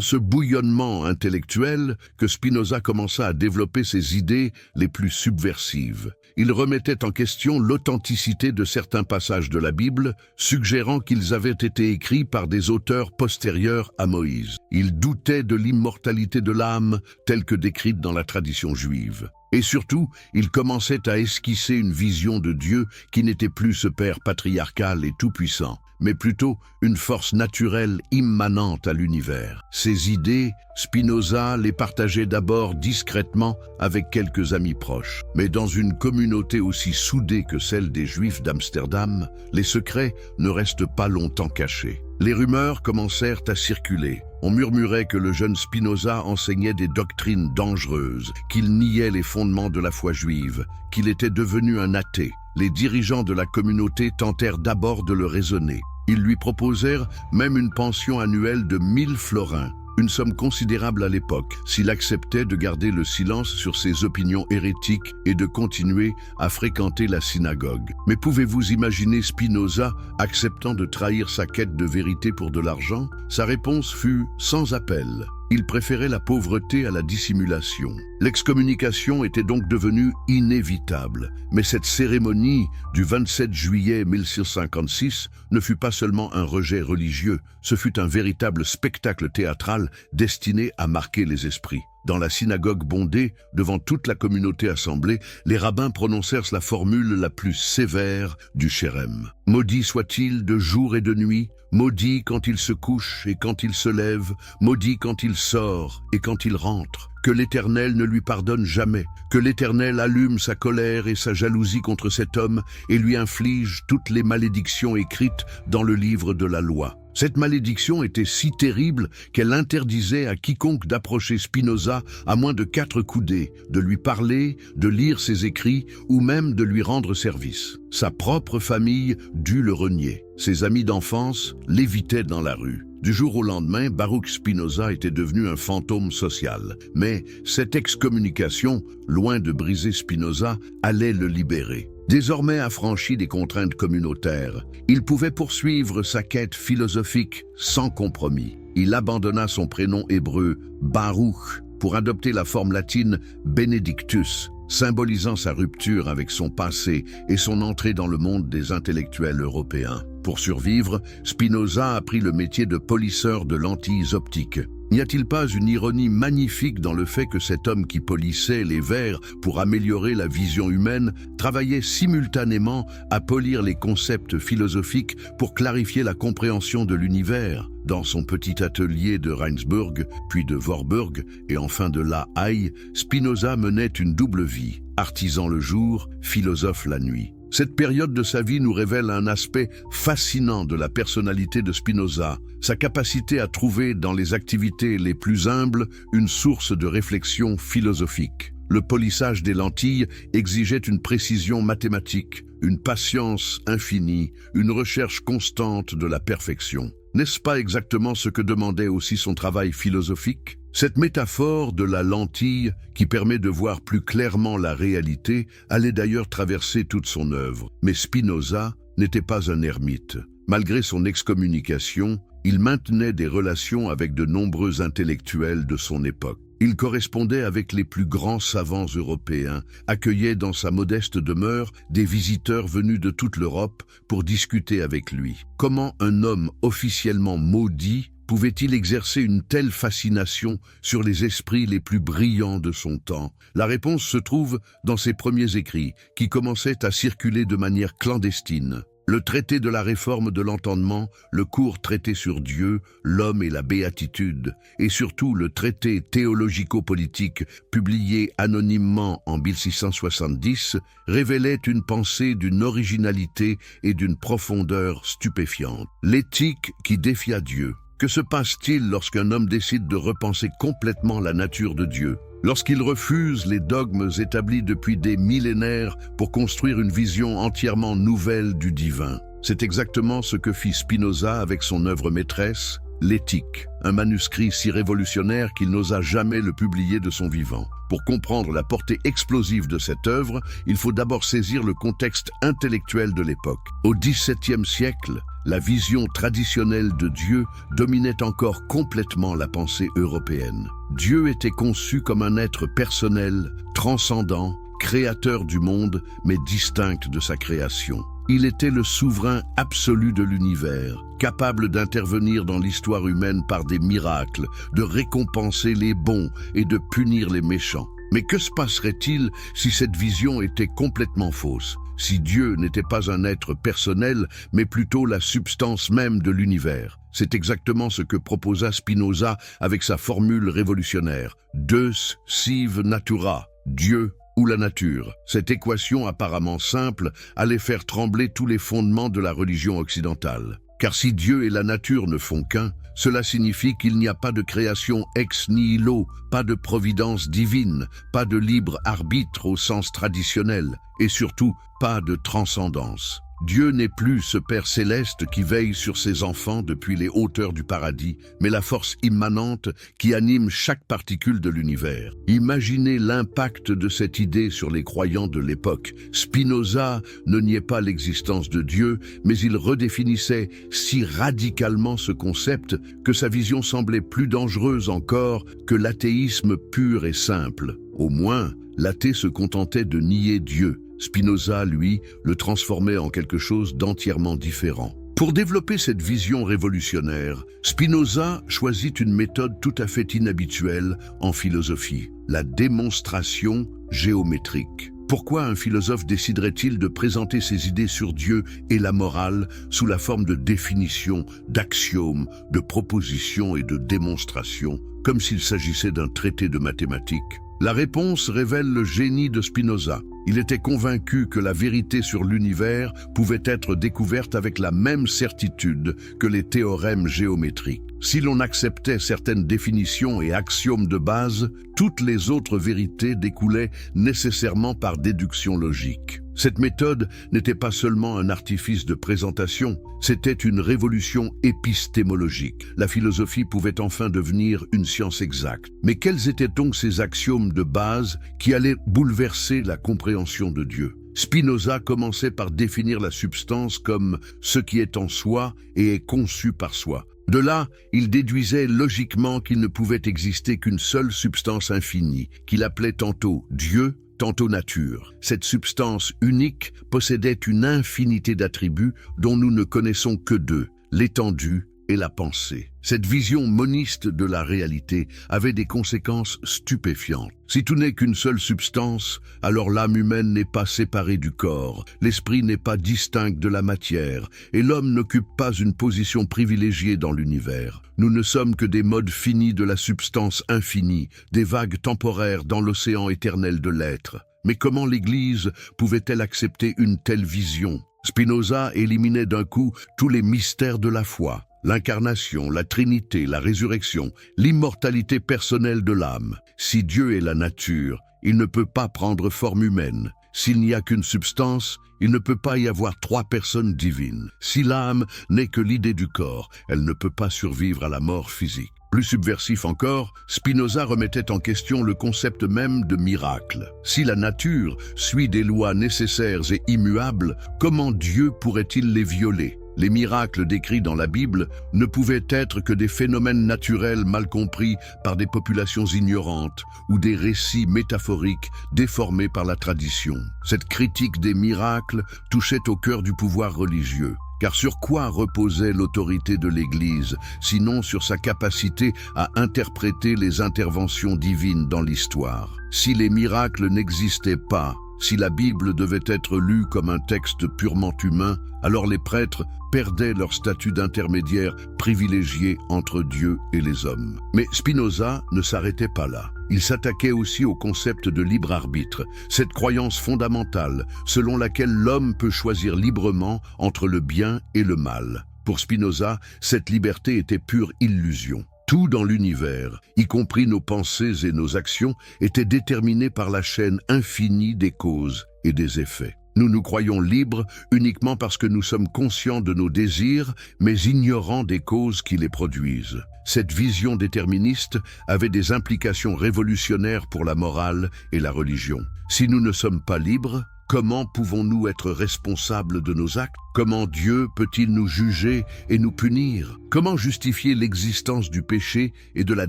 ce bouillonnement intellectuel que Spinoza commença à développer ses idées les plus subversives. Il remettait en question l'authenticité de certains passages de la Bible, suggérant qu'ils avaient été écrits par des auteurs postérieurs à Moïse. Il doutait de l'immortalité de l'âme, telle que décrite dans la tradition juive. Et surtout, il commençait à esquisser une vision de Dieu qui n'était plus ce Père patriarcal et tout-puissant, mais plutôt une force naturelle immanente à l'univers. Ces idées, Spinoza les partageait d'abord discrètement avec quelques amis proches. Mais dans une communauté aussi soudée que celle des Juifs d'Amsterdam, les secrets ne restent pas longtemps cachés. Les rumeurs commencèrent à circuler. On murmurait que le jeune Spinoza enseignait des doctrines dangereuses, qu'il niait les fondements de la foi juive, qu'il était devenu un athée. Les dirigeants de la communauté tentèrent d'abord de le raisonner. Ils lui proposèrent même une pension annuelle de 1000 florins, une somme considérable à l'époque, s'il acceptait de garder le silence sur ses opinions hérétiques et de continuer à fréquenter la synagogue. Mais pouvez-vous imaginer Spinoza acceptant de trahir sa quête de vérité pour de l'argent? Sa réponse fut sans appel. Il préférait la pauvreté à la dissimulation. L'excommunication était donc devenue inévitable. Mais cette cérémonie du 27 juillet 1656 ne fut pas seulement un rejet religieux, ce fut un véritable spectacle théâtral destiné à marquer les esprits. Dans la synagogue bondée, devant toute la communauté assemblée, les rabbins prononcèrent la formule la plus sévère du Chérem. « Maudit soit-il de jour et de nuit, maudit quand il se couche et quand il se lève, maudit quand il sort et quand il rentre. Que l'Éternel ne lui pardonne jamais, que l'Éternel allume sa colère et sa jalousie contre cet homme et lui inflige toutes les malédictions écrites dans le livre de la loi. » Cette malédiction était si terrible qu'elle interdisait à quiconque d'approcher Spinoza à moins de 4 coudées, de lui parler, de lire ses écrits ou même de lui rendre service. Sa propre famille dut le renier. Ses amis d'enfance l'évitaient dans la rue. Du jour au lendemain, Baruch Spinoza était devenu un fantôme social. Mais cette excommunication, loin de briser Spinoza, allait le libérer. Désormais affranchi des contraintes communautaires, il pouvait poursuivre sa quête philosophique sans compromis. Il abandonna son prénom hébreu Baruch pour adopter la forme latine Benedictus, symbolisant sa rupture avec son passé et son entrée dans le monde des intellectuels européens. Pour survivre, Spinoza a pris le métier de polisseur de lentilles optiques. N'y a-t-il pas une ironie magnifique dans le fait que cet homme qui polissait les verres pour améliorer la vision humaine travaillait simultanément à polir les concepts philosophiques pour clarifier la compréhension de l'univers? Dans son petit atelier de Reinsburg, puis de Warburg et enfin de La Haye, Spinoza menait une double vie, artisan le jour, philosophe la nuit. Cette période de sa vie nous révèle un aspect fascinant de la personnalité de Spinoza, sa capacité à trouver dans les activités les plus humbles une source de réflexion philosophique. Le polissage des lentilles exigeait une précision mathématique, une patience infinie, une recherche constante de la perfection. N'est-ce pas exactement ce que demandait aussi son travail philosophique? Cette métaphore de la lentille, qui permet de voir plus clairement la réalité, allait d'ailleurs traverser toute son œuvre. Mais Spinoza n'était pas un ermite. Malgré son excommunication, Il maintenait des relations avec de nombreux intellectuels de son époque. Il correspondait avec les plus grands savants européens, accueillait dans sa modeste demeure des visiteurs venus de toute l'Europe pour discuter avec lui. Comment un homme officiellement maudit pouvait-il exercer une telle fascination sur les esprits les plus brillants de son temps? La réponse se trouve dans ses premiers écrits, qui commençaient à circuler de manière clandestine. Le traité de la réforme de l'entendement, le court traité sur Dieu, l'homme et la béatitude, et surtout le traité théologico-politique publié anonymement en 1670, révélaient une pensée d'une originalité et d'une profondeur stupéfiante. L'éthique qui défia Dieu. Que se passe-t-il lorsqu'un homme décide de repenser complètement la nature de Dieu? Lorsqu'il refuse les dogmes établis depuis des millénaires pour construire une vision entièrement nouvelle du divin. C'est exactement ce que fit Spinoza avec son œuvre maîtresse, l'Éthique, un manuscrit si révolutionnaire qu'il n'osa jamais le publier de son vivant. Pour comprendre la portée explosive de cette œuvre, il faut d'abord saisir le contexte intellectuel de l'époque. Au XVIIe siècle, la vision traditionnelle de Dieu dominait encore complètement la pensée européenne. Dieu était conçu comme un être personnel, transcendant, créateur du monde, mais distinct de sa création. Il était le souverain absolu de l'univers, capable d'intervenir dans l'histoire humaine par des miracles, de récompenser les bons et de punir les méchants. Mais que se passerait-il si cette vision était complètement fausse? Si Dieu n'était pas un être personnel, mais plutôt la substance même de l'univers? C'est exactement ce que proposa Spinoza avec sa formule révolutionnaire « Deus sive natura », Dieu ou la nature. Cette équation apparemment simple allait faire trembler tous les fondements de la religion occidentale. Car si Dieu et la nature ne font qu'un, cela signifie qu'il n'y a pas de création ex nihilo, pas de providence divine, pas de libre arbitre au sens traditionnel, et surtout pas de transcendance. Dieu n'est plus ce Père céleste qui veille sur ses enfants depuis les hauteurs du paradis, mais la force immanente qui anime chaque particule de l'univers. Imaginez l'impact de cette idée sur les croyants de l'époque. Spinoza ne niait pas l'existence de Dieu, mais il redéfinissait si radicalement ce concept que sa vision semblait plus dangereuse encore que l'athéisme pur et simple. Au moins, l'athée se contentait de nier Dieu. Spinoza, lui, le transformait en quelque chose d'entièrement différent. Pour développer cette vision révolutionnaire, Spinoza choisit une méthode tout à fait inhabituelle en philosophie, la démonstration géométrique. Pourquoi un philosophe déciderait-il de présenter ses idées sur Dieu et la morale sous la forme de définitions, d'axiomes, de propositions et de démonstrations, comme s'il s'agissait d'un traité de mathématiques? La réponse révèle le génie de Spinoza. Il était convaincu que la vérité sur l'univers pouvait être découverte avec la même certitude que les théorèmes géométriques. Si l'on acceptait certaines définitions et axiomes de base, toutes les autres vérités découlaient nécessairement par déduction logique. Cette méthode n'était pas seulement un artifice de présentation, c'était une révolution épistémologique. La philosophie pouvait enfin devenir une science exacte. Mais quels étaient donc ces axiomes de base qui allaient bouleverser la compréhension de Dieu? Spinoza commençait par définir la substance comme ce qui est en soi et est conçu par soi. De là, il déduisait logiquement qu'il ne pouvait exister qu'une seule substance infinie, qu'il appelait tantôt Dieu, tantôt nature. Cette substance unique possédait une infinité d'attributs dont nous ne connaissons que deux, l'étendue et la pensée. Cette vision moniste de la réalité avait des conséquences stupéfiantes. Si tout n'est qu'une seule substance, alors l'âme humaine n'est pas séparée du corps, l'esprit n'est pas distinct de la matière, et l'homme n'occupe pas une position privilégiée dans l'univers. Nous ne sommes que des modes finis de la substance infinie, des vagues temporaires dans l'océan éternel de l'être. Mais comment l'Église pouvait-elle accepter une telle vision? Spinoza éliminait d'un coup tous les mystères de la foi. L'incarnation, la Trinité, la résurrection, l'immortalité personnelle de l'âme. Si Dieu est la nature, il ne peut pas prendre forme humaine. S'il n'y a qu'une substance, il ne peut pas y avoir trois personnes divines. Si l'âme n'est que l'idée du corps, elle ne peut pas survivre à la mort physique. Plus subversif encore, Spinoza remettait en question le concept même de miracle. Si la nature suit des lois nécessaires et immuables, comment Dieu pourrait-il les violer? Les miracles décrits dans la Bible ne pouvaient être que des phénomènes naturels mal compris par des populations ignorantes ou des récits métaphoriques déformés par la tradition. Cette critique des miracles touchait au cœur du pouvoir religieux. Car sur quoi reposait l'autorité de l'Église, sinon sur sa capacité à interpréter les interventions divines dans l'histoire? Si les miracles n'existaient pas, si la Bible devait être lue comme un texte purement humain, alors les prêtres perdaient leur statut d'intermédiaire privilégié entre Dieu et les hommes. Mais Spinoza ne s'arrêtait pas là. Il s'attaquait aussi au concept de libre arbitre, cette croyance fondamentale selon laquelle l'homme peut choisir librement entre le bien et le mal. Pour Spinoza, cette liberté était pure illusion. Tout dans l'univers, y compris nos pensées et nos actions, était déterminé par la chaîne infinie des causes et des effets. Nous nous croyons libres uniquement parce que nous sommes conscients de nos désirs, mais ignorants des causes qui les produisent. Cette vision déterministe avait des implications révolutionnaires pour la morale et la religion. Si nous ne sommes pas libres, comment pouvons-nous être responsables de nos actes? Comment Dieu peut-il nous juger et nous punir? Comment justifier l'existence du péché et de la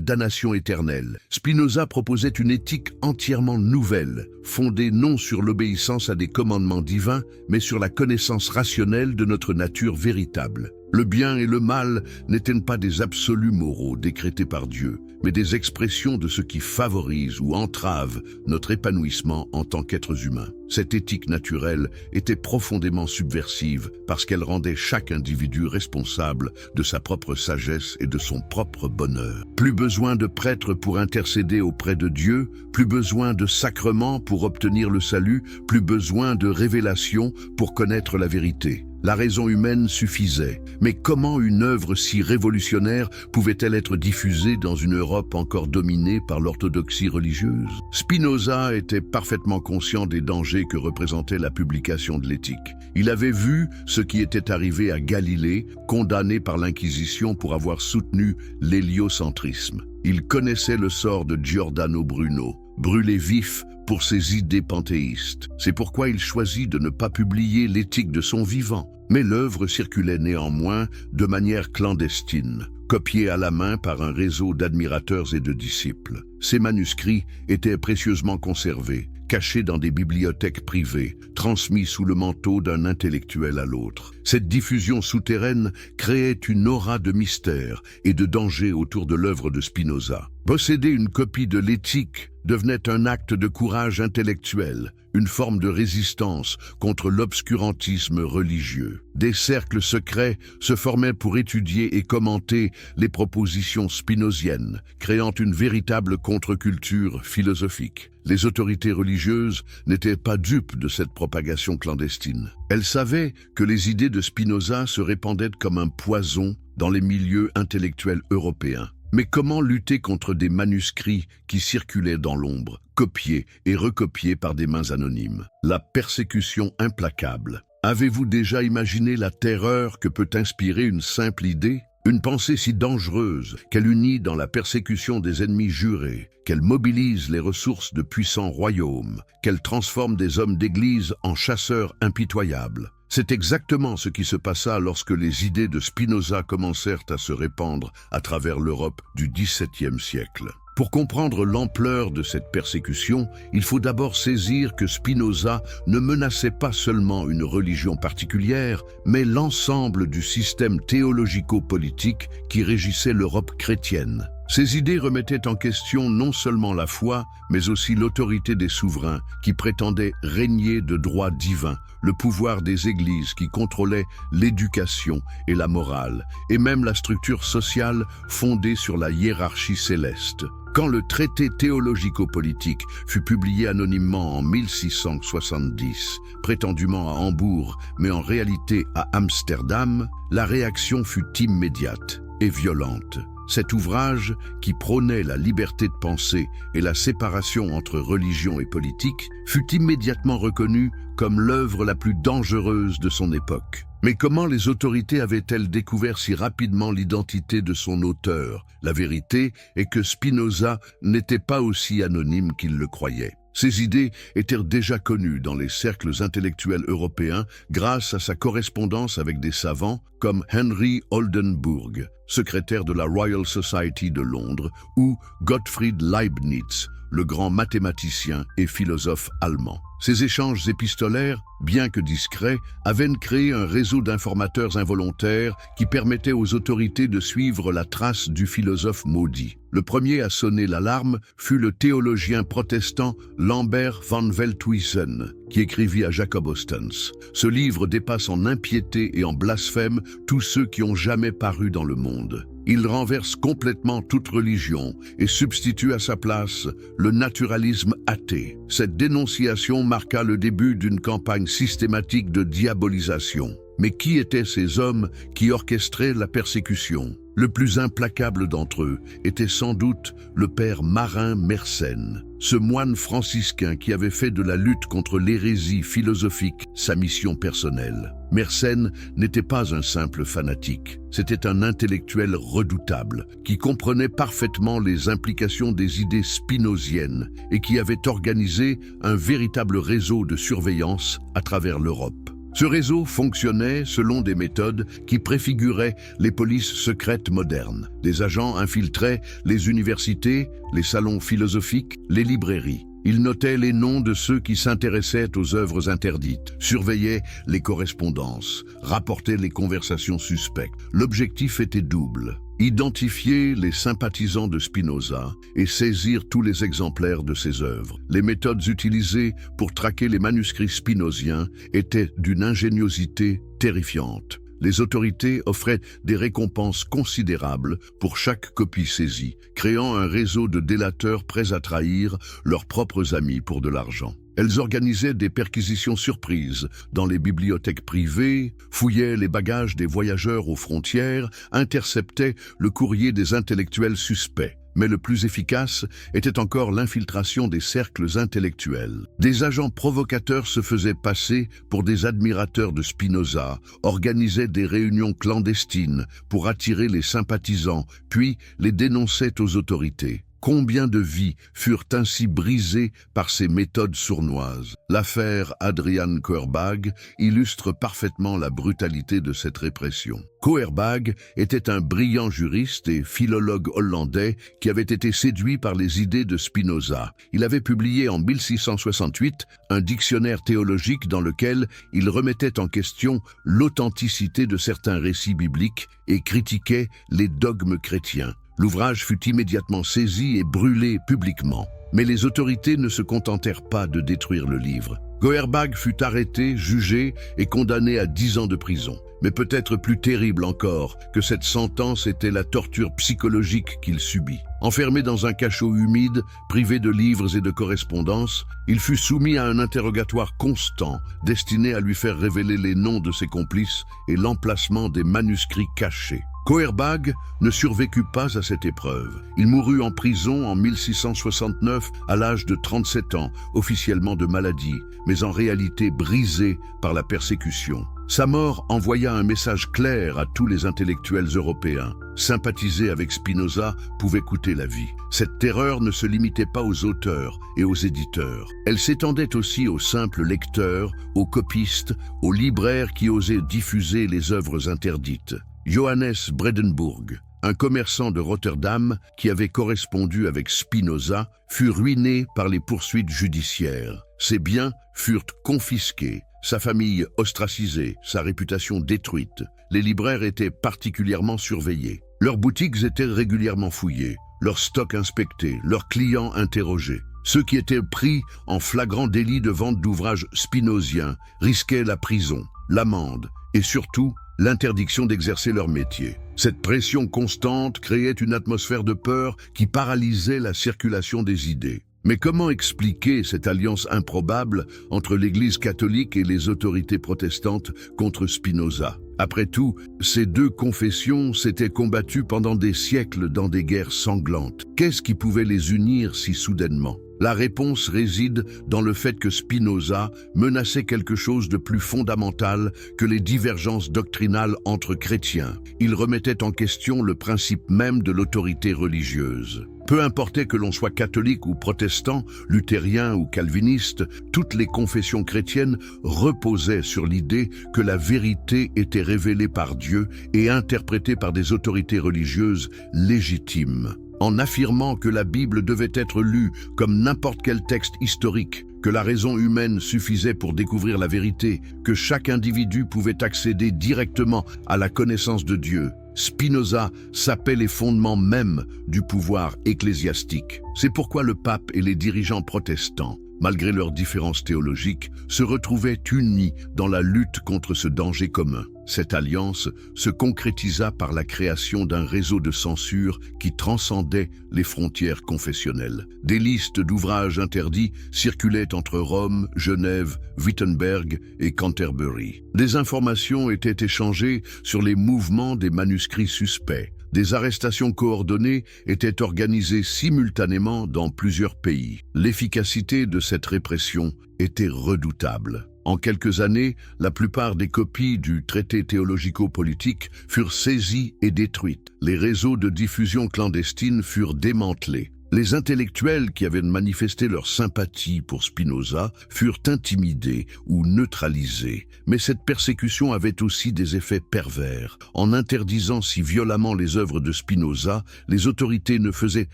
damnation éternelle? Spinoza proposait une éthique entièrement nouvelle, fondée non sur l'obéissance à des commandements divins, mais sur la connaissance rationnelle de notre nature véritable. Le bien et le mal n'étaient pas des absolus moraux décrétés par Dieu, mais des expressions de ce qui favorise ou entrave notre épanouissement en tant qu'êtres humains. Cette éthique naturelle était profondément subversive parce qu'elle rendait chaque individu responsable de sa propre sagesse et de son propre bonheur. Plus besoin de prêtres pour intercéder auprès de Dieu, plus besoin de sacrements pour obtenir le salut, plus besoin de révélations pour connaître la vérité. La raison humaine suffisait. Mais comment une œuvre si révolutionnaire pouvait-elle être diffusée dans une Europe encore dominée par l'orthodoxie religieuse? Spinoza était parfaitement conscient des dangers que représentait la publication de l'éthique. Il avait vu ce qui était arrivé à Galilée, condamné par l'Inquisition pour avoir soutenu l'héliocentrisme. Il connaissait le sort de Giordano Bruno, brûlé vif pour ses idées panthéistes. C'est pourquoi il choisit de ne pas publier l'éthique de son vivant. Mais l'œuvre circulait néanmoins de manière clandestine, copiée à la main par un réseau d'admirateurs et de disciples. Ces manuscrits étaient précieusement conservés, cachés dans des bibliothèques privées, transmis sous le manteau d'un intellectuel à l'autre. Cette diffusion souterraine créait une aura de mystère et de danger autour de l'œuvre de Spinoza. Posséder une copie de l'éthique devenait un acte de courage intellectuel, une forme de résistance contre l'obscurantisme religieux. Des cercles secrets se formaient pour étudier et commenter les propositions spinoziennes, créant une véritable contre-culture philosophique. Les autorités religieuses n'étaient pas dupes de cette propagation clandestine. Elles savaient que les idées de Spinoza se répandaient comme un poison dans les milieux intellectuels européens. Mais comment lutter contre des manuscrits qui circulaient dans l'ombre, copiés et recopiés par des mains anonymes? La persécution implacable. Avez-vous déjà imaginé la terreur que peut inspirer une simple idée? Une pensée si dangereuse qu'elle unit dans la persécution des ennemis jurés, qu'elle mobilise les ressources de puissants royaumes, qu'elle transforme des hommes d'église en chasseurs impitoyables. C'est exactement ce qui se passa lorsque les idées de Spinoza commencèrent à se répandre à travers l'Europe du XVIIe siècle. Pour comprendre l'ampleur de cette persécution, il faut d'abord saisir que Spinoza ne menaçait pas seulement une religion particulière, mais l'ensemble du système théologico-politique qui régissait l'Europe chrétienne. Ces idées remettaient en question non seulement la foi, mais aussi l'autorité des souverains qui prétendaient régner de droit divin, le pouvoir des églises qui contrôlaient l'éducation et la morale, et même la structure sociale fondée sur la hiérarchie céleste. Quand le traité théologico-politique fut publié anonymement en 1670, prétendument à Hambourg, mais en réalité à Amsterdam, la réaction fut immédiate et violente. Cet ouvrage, qui prônait la liberté de pensée et la séparation entre religion et politique, fut immédiatement reconnu comme l'œuvre la plus dangereuse de son époque. Mais comment les autorités avaient-elles découvert si rapidement l'identité de son auteur? La vérité est que Spinoza n'était pas aussi anonyme qu'il le croyait. Ses idées étaient déjà connues dans les cercles intellectuels européens grâce à sa correspondance avec des savants comme Henry Oldenburg, secrétaire de la Royal Society de Londres, ou Gottfried Leibniz, le grand mathématicien et philosophe allemand. Ces échanges épistolaires, bien que discrets, avaient créé un réseau d'informateurs involontaires qui permettait aux autorités de suivre la trace du philosophe maudit. Le premier à sonner l'alarme fut le théologien protestant Lambert van Veldhuizen, qui écrivit à Jacob Ostens. Ce livre dépasse en impiété et en blasphème tous ceux qui ont jamais paru dans le monde. Il renverse complètement toute religion et substitue à sa place le naturalisme athée. Cette dénonciation marqua le début d'une campagne systématique de diabolisation. Mais qui étaient ces hommes qui orchestraient la persécution? Le plus implacable d'entre eux était sans doute le père Marin Mersenne, ce moine franciscain qui avait fait de la lutte contre l'hérésie philosophique sa mission personnelle. Mersenne n'était pas un simple fanatique, c'était un intellectuel redoutable qui comprenait parfaitement les implications des idées spinoziennes et qui avait organisé un véritable réseau de surveillance à travers l'Europe. Ce réseau fonctionnait selon des méthodes qui préfiguraient les polices secrètes modernes. Des agents infiltraient les universités, les salons philosophiques, les librairies. Ils notaient les noms de ceux qui s'intéressaient aux œuvres interdites, surveillaient les correspondances, rapportaient les conversations suspectes. L'objectif était double: identifier les sympathisants de Spinoza et saisir tous les exemplaires de ses œuvres. Les méthodes utilisées pour traquer les manuscrits spinoziens étaient d'une ingéniosité terrifiante. Les autorités offraient des récompenses considérables pour chaque copie saisie, créant un réseau de délateurs prêts à trahir leurs propres amis pour de l'argent. Elles organisaient des perquisitions surprises dans les bibliothèques privées, fouillaient les bagages des voyageurs aux frontières, interceptaient le courrier des intellectuels suspects. Mais le plus efficace était encore l'infiltration des cercles intellectuels. Des agents provocateurs se faisaient passer pour des admirateurs de Spinoza, organisaient des réunions clandestines pour attirer les sympathisants, puis les dénonçaient aux autorités. Combien de vies furent ainsi brisées par ces méthodes sournoises? L'affaire Adrian Koerbagh illustre parfaitement la brutalité de cette répression. Koerbagh était un brillant juriste et philologue hollandais qui avait été séduit par les idées de Spinoza. Il avait publié en 1668 un dictionnaire théologique dans lequel il remettait en question l'authenticité de certains récits bibliques et critiquait les dogmes chrétiens. L'ouvrage fut immédiatement saisi et brûlé publiquement. Mais les autorités ne se contentèrent pas de détruire le livre. Koerbagh fut arrêté, jugé et condamné à 10 ans de prison. Mais peut-être plus terrible encore que cette sentence était la torture psychologique qu'il subit. Enfermé dans un cachot humide, privé de livres et de correspondances, il fut soumis à un interrogatoire constant, destiné à lui faire révéler les noms de ses complices et l'emplacement des manuscrits cachés. Koerbagh ne survécut pas à cette épreuve. Il mourut en prison en 1669 à l'âge de 37 ans, officiellement de maladie, mais en réalité brisé par la persécution. Sa mort envoya un message clair à tous les intellectuels européens. Sympathiser avec Spinoza pouvait coûter la vie. Cette terreur ne se limitait pas aux auteurs et aux éditeurs. Elle s'étendait aussi aux simples lecteurs, aux copistes, aux libraires qui osaient diffuser les œuvres interdites. Johannes Bredenburg, un commerçant de Rotterdam qui avait correspondu avec Spinoza, fut ruiné par les poursuites judiciaires. Ses biens furent confisqués, sa famille ostracisée, sa réputation détruite. Les libraires étaient particulièrement surveillés. Leurs boutiques étaient régulièrement fouillées, leurs stocks inspectés, leurs clients interrogés. Ceux qui étaient pris en flagrant délit de vente d'ouvrages spinoziens risquaient la prison, l'amende et surtout l'interdiction d'exercer leur métier. Cette pression constante créait une atmosphère de peur qui paralysait la circulation des idées. Mais comment expliquer cette alliance improbable entre l'Église catholique et les autorités protestantes contre Spinoza? Après tout, ces deux confessions s'étaient combattues pendant des siècles dans des guerres sanglantes. Qu'est-ce qui pouvait les unir si soudainement? La réponse réside dans le fait que Spinoza menaçait quelque chose de plus fondamental que les divergences doctrinales entre chrétiens. Il remettait en question le principe même de l'autorité religieuse. Peu importait que l'on soit catholique ou protestant, luthérien ou calviniste, toutes les confessions chrétiennes reposaient sur l'idée que la vérité était révélée par Dieu et interprétée par des autorités religieuses légitimes. En affirmant que la Bible devait être lue comme n'importe quel texte historique, que la raison humaine suffisait pour découvrir la vérité, que chaque individu pouvait accéder directement à la connaissance de Dieu, Spinoza sapait les fondements mêmes du pouvoir ecclésiastique. C'est pourquoi le pape et les dirigeants protestants, malgré leurs différences théologiques, se retrouvaient unis dans la lutte contre ce danger commun. Cette alliance se concrétisa par la création d'un réseau de censure qui transcendait les frontières confessionnelles. Des listes d'ouvrages interdits circulaient entre Rome, Genève, Wittenberg et Canterbury. Des informations étaient échangées sur les mouvements des manuscrits suspects. Des arrestations coordonnées étaient organisées simultanément dans plusieurs pays. L'efficacité de cette répression était redoutable. En quelques années, la plupart des copies du traité théologico-politique furent saisies et détruites. Les réseaux de diffusion clandestine furent démantelés. Les intellectuels qui avaient manifesté leur sympathie pour Spinoza furent intimidés ou neutralisés. Mais cette persécution avait aussi des effets pervers. En interdisant si violemment les œuvres de Spinoza, les autorités ne faisaient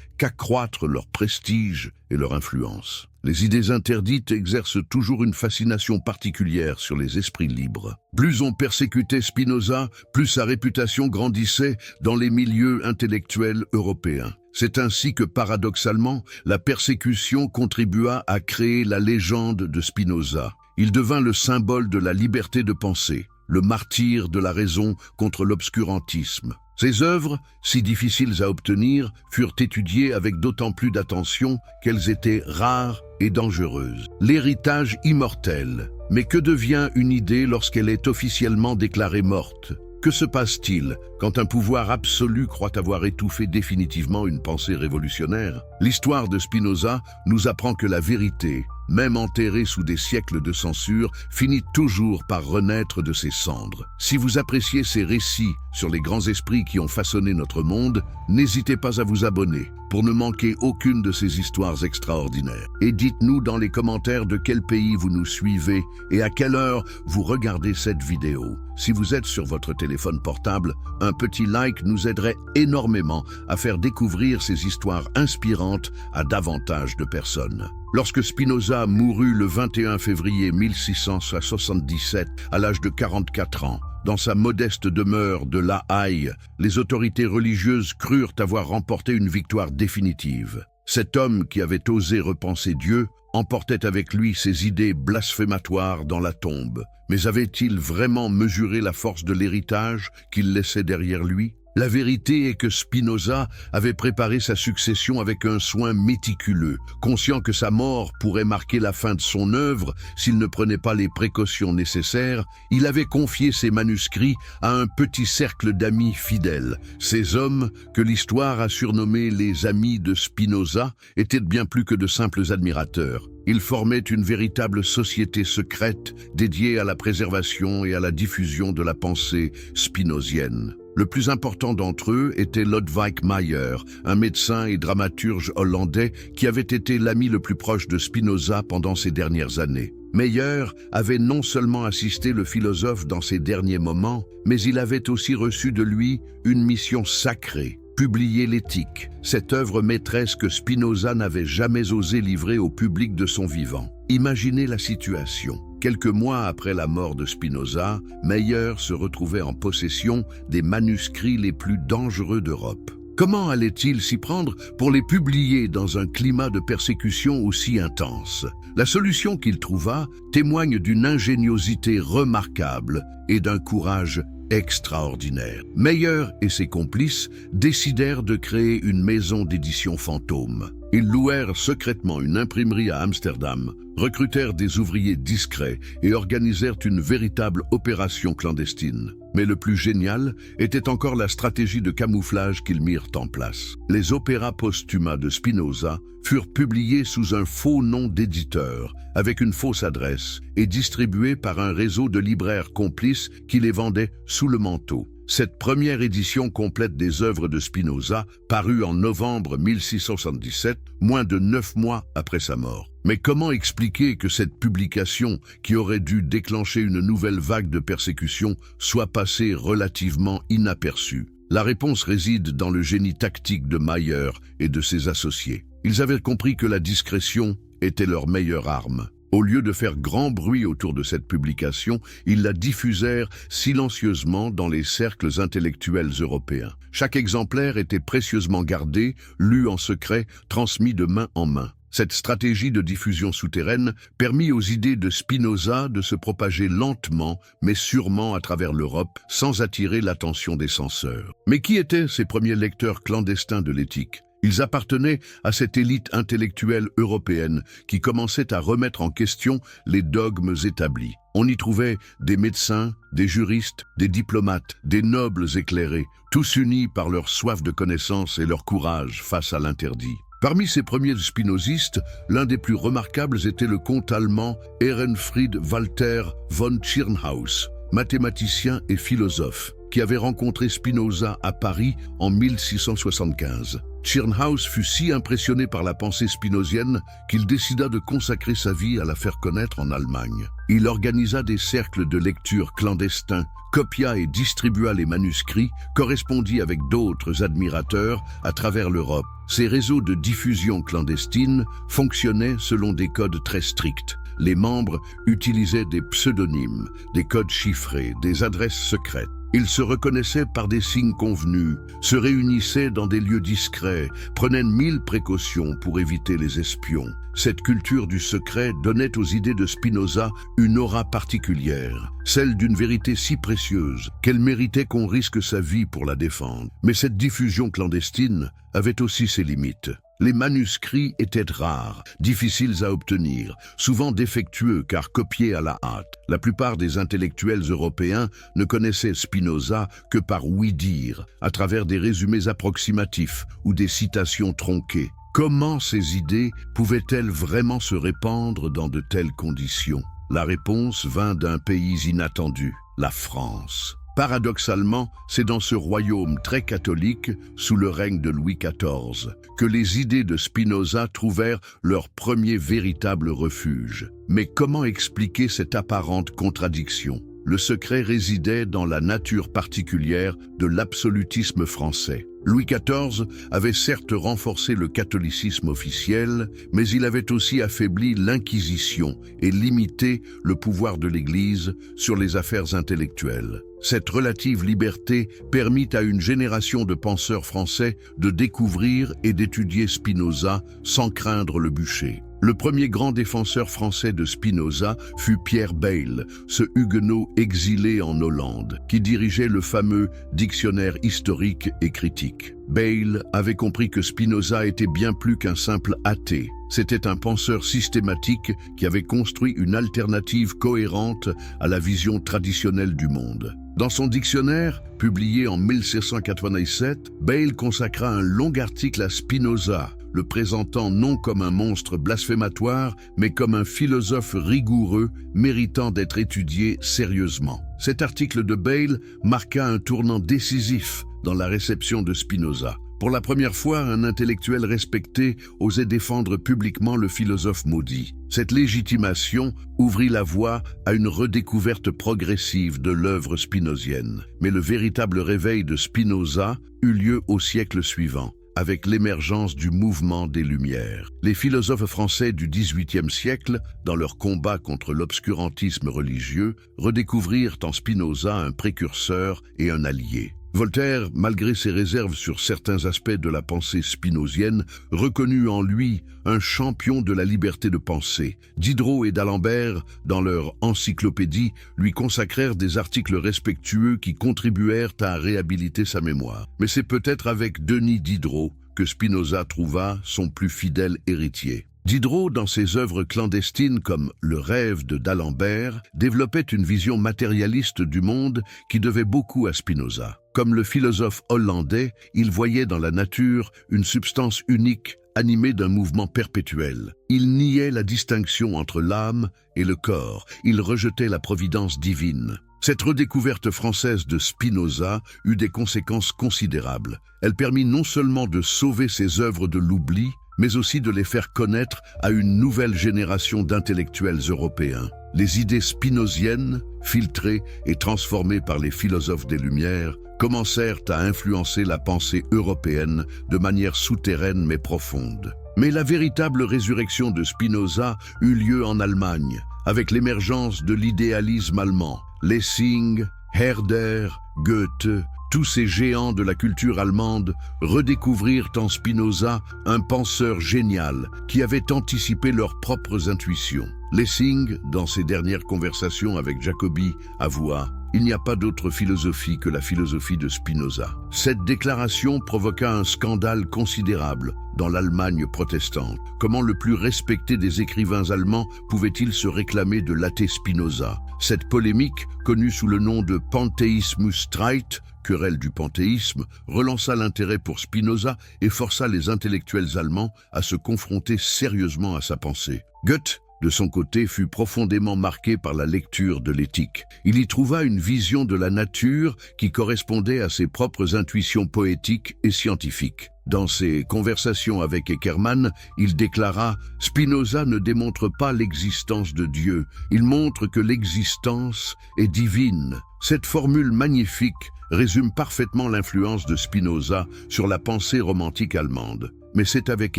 qu'accroître leur prestige et leur influence. Les idées interdites exercent toujours une fascination particulière sur les esprits libres. Plus on persécutait Spinoza, plus sa réputation grandissait dans les milieux intellectuels européens. C'est ainsi que, paradoxalement, la persécution contribua à créer la légende de Spinoza. Il devint le symbole de la liberté de penser, le martyr de la raison contre l'obscurantisme. Ses œuvres, si difficiles à obtenir, furent étudiées avec d'autant plus d'attention qu'elles étaient rares et dangereuses. L'héritage immortel. Mais que devient une idée lorsqu'elle est officiellement déclarée morte ? Que se passe-t-il quand un pouvoir absolu croit avoir étouffé définitivement une pensée révolutionnaire ? L'histoire de Spinoza nous apprend que la vérité, même enterrée sous des siècles de censure, finit toujours par renaître de ses cendres. Si vous appréciez ces récits sur les grands esprits qui ont façonné notre monde, n'hésitez pas à vous abonner pour ne manquer aucune de ces histoires extraordinaires. Et dites-nous dans les commentaires de quel pays vous nous suivez et à quelle heure vous regardez cette vidéo. Si vous êtes sur votre téléphone portable, un petit like nous aiderait énormément à faire découvrir ces histoires inspirantes à davantage de personnes. Lorsque Spinoza mourut le 21 février 1677 à l'âge de 44 ans, dans sa modeste demeure de La Haye, les autorités religieuses crurent avoir remporté une victoire définitive. Cet homme qui avait osé repenser Dieu emportait avec lui ses idées blasphématoires dans la tombe. Mais avait-il vraiment mesuré la force de l'héritage qu'il laissait derrière lui ? La vérité est que Spinoza avait préparé sa succession avec un soin méticuleux, conscient que sa mort pourrait marquer la fin de son œuvre s'il ne prenait pas les précautions nécessaires. Il avait confié ses manuscrits à un petit cercle d'amis fidèles. Ces hommes, que l'histoire a surnommés les amis de Spinoza, étaient bien plus que de simples admirateurs. Ils formaient une véritable société secrète dédiée à la préservation et à la diffusion de la pensée spinozienne. Le plus important d'entre eux était Lodewijk Mayer, un médecin et dramaturge hollandais qui avait été l'ami le plus proche de Spinoza pendant ces dernières années. Mayer avait non seulement assisté le philosophe dans ses derniers moments, mais il avait aussi reçu de lui une mission sacrée: publier l'Éthique, cette œuvre maîtresse que Spinoza n'avait jamais osé livrer au public de son vivant. Imaginez la situation. Quelques mois après la mort de Spinoza, Mayer se retrouvait en possession des manuscrits les plus dangereux d'Europe. Comment allait-il s'y prendre pour les publier dans un climat de persécution aussi intense ? La solution qu'il trouva témoigne d'une ingéniosité remarquable et d'un courage extraordinaire. Mayer et ses complices décidèrent de créer une maison d'édition fantôme. Ils louèrent secrètement une imprimerie à Amsterdam, recrutèrent des ouvriers discrets et organisèrent une véritable opération clandestine. Mais le plus génial était encore la stratégie de camouflage qu'ils mirent en place. Les opéras posthumes de Spinoza furent publiés sous un faux nom d'éditeur, avec une fausse adresse, et distribués par un réseau de libraires complices qui les vendaient sous le manteau. Cette première édition complète des œuvres de Spinoza parut en novembre 1677, moins de 9 mois après sa mort. Mais comment expliquer que cette publication, qui aurait dû déclencher une nouvelle vague de persécution, soit passée relativement inaperçue? La réponse réside dans le génie tactique de Mayer et de ses associés. Ils avaient compris que la discrétion était leur meilleure arme. Au lieu de faire grand bruit autour de cette publication, ils la diffusèrent silencieusement dans les cercles intellectuels européens. Chaque exemplaire était précieusement gardé, lu en secret, transmis de main en main. Cette stratégie de diffusion souterraine permit aux idées de Spinoza de se propager lentement, mais sûrement à travers l'Europe, sans attirer l'attention des censeurs. Mais qui étaient ces premiers lecteurs clandestins de l'éthique ? Ils appartenaient à cette élite intellectuelle européenne qui commençait à remettre en question les dogmes établis. On y trouvait des médecins, des juristes, des diplomates, des nobles éclairés, tous unis par leur soif de connaissance et leur courage face à l'interdit. Parmi ces premiers spinozistes, l'un des plus remarquables était le comte allemand Ehrenfried Walter von Tschirnhaus, mathématicien et philosophe, qui avait rencontré Spinoza à Paris en 1675. Tschirnhaus fut si impressionné par la pensée spinozienne qu'il décida de consacrer sa vie à la faire connaître en Allemagne. Il organisa des cercles de lecture clandestins, copia et distribua les manuscrits, correspondit avec d'autres admirateurs à travers l'Europe. Ces réseaux de diffusion clandestine fonctionnaient selon des codes très stricts. Les membres utilisaient des pseudonymes, des codes chiffrés, des adresses secrètes. Ils se reconnaissaient par des signes convenus, se réunissaient dans des lieux discrets, prenaient 1000 précautions pour éviter les espions. Cette culture du secret donnait aux idées de Spinoza une aura particulière, celle d'une vérité si précieuse qu'elle méritait qu'on risque sa vie pour la défendre. Mais cette diffusion clandestine avait aussi ses limites. Les manuscrits étaient rares, difficiles à obtenir, souvent défectueux car copiés à la hâte. La plupart des intellectuels européens ne connaissaient Spinoza que par ouï-dire, à travers des résumés approximatifs ou des citations tronquées. Comment ces idées pouvaient-elles vraiment se répandre dans de telles conditions? La réponse vint d'un pays inattendu, la France. Paradoxalement, c'est dans ce royaume très catholique, sous le règne de Louis XIV, que les idées de Spinoza trouvèrent leur premier véritable refuge. Mais comment expliquer cette apparente contradiction? Le secret résidait dans la nature particulière de l'absolutisme français. Louis XIV avait certes renforcé le catholicisme officiel, mais il avait aussi affaibli l'Inquisition et limité le pouvoir de l'Église sur les affaires intellectuelles. Cette relative liberté permit à une génération de penseurs français de découvrir et d'étudier Spinoza sans craindre le bûcher. Le premier grand défenseur français de Spinoza fut Pierre Bayle, ce huguenot exilé en Hollande, qui dirigeait le fameux dictionnaire historique et critique. Bayle avait compris que Spinoza était bien plus qu'un simple athée. C'était un penseur systématique qui avait construit une alternative cohérente à la vision traditionnelle du monde. Dans son dictionnaire, publié en 1797, Bayle consacra un long article à Spinoza, le présentant non comme un monstre blasphématoire, mais comme un philosophe rigoureux, méritant d'être étudié sérieusement. Cet article de Bayle marqua un tournant décisif dans la réception de Spinoza. Pour la première fois, un intellectuel respecté osait défendre publiquement le philosophe maudit. Cette légitimation ouvrit la voie à une redécouverte progressive de l'œuvre spinozienne. Mais le véritable réveil de Spinoza eut lieu au siècle suivant, avec l'émergence du mouvement des Lumières. Les philosophes français du XVIIIe siècle, dans leur combat contre l'obscurantisme religieux, redécouvrirent en Spinoza un précurseur et un allié. Voltaire, malgré ses réserves sur certains aspects de la pensée spinozienne, reconnut en lui un champion de la liberté de penser. Diderot et d'Alembert, dans leur encyclopédie, lui consacrèrent des articles respectueux qui contribuèrent à réhabiliter sa mémoire. Mais c'est peut-être avec Denis Diderot que Spinoza trouva son plus fidèle héritier. Diderot, dans ses œuvres clandestines comme Le rêve de d'Alembert, développait une vision matérialiste du monde qui devait beaucoup à Spinoza. Comme le philosophe hollandais, il voyait dans la nature une substance unique, animée d'un mouvement perpétuel. Il niait la distinction entre l'âme et le corps. Il rejetait la providence divine. Cette redécouverte française de Spinoza eut des conséquences considérables. Elle permit non seulement de sauver ses œuvres de l'oubli, mais aussi de les faire connaître à une nouvelle génération d'intellectuels européens. Les idées spinoziennes, filtrées et transformées par les philosophes des Lumières, commencèrent à influencer la pensée européenne de manière souterraine mais profonde. Mais la véritable résurrection de Spinoza eut lieu en Allemagne, avec l'émergence de l'idéalisme allemand. Lessing, Herder, Goethe, tous ces géants de la culture allemande redécouvrirent en Spinoza un penseur génial qui avait anticipé leurs propres intuitions. Lessing, dans ses dernières conversations avec Jacobi, avoua « Il n'y a pas d'autre philosophie que la philosophie de Spinoza ». Cette déclaration provoqua un scandale considérable dans l'Allemagne protestante. Comment le plus respecté des écrivains allemands pouvait-il se réclamer de l'athée Spinoza? Cette polémique, connue sous le nom de Pantheismusstreit, querelle du panthéisme, relança l'intérêt pour Spinoza et força les intellectuels allemands à se confronter sérieusement à sa pensée. Goethe, de son côté, fut profondément marqué par la lecture de l'Éthique. Il y trouva une vision de la nature qui correspondait à ses propres intuitions poétiques et scientifiques. Dans ses conversations avec Eckermann, il déclara « Spinoza ne démontre pas l'existence de Dieu, il montre que l'existence est divine ». Cette formule magnifique résume parfaitement l'influence de Spinoza sur la pensée romantique allemande. Mais c'est avec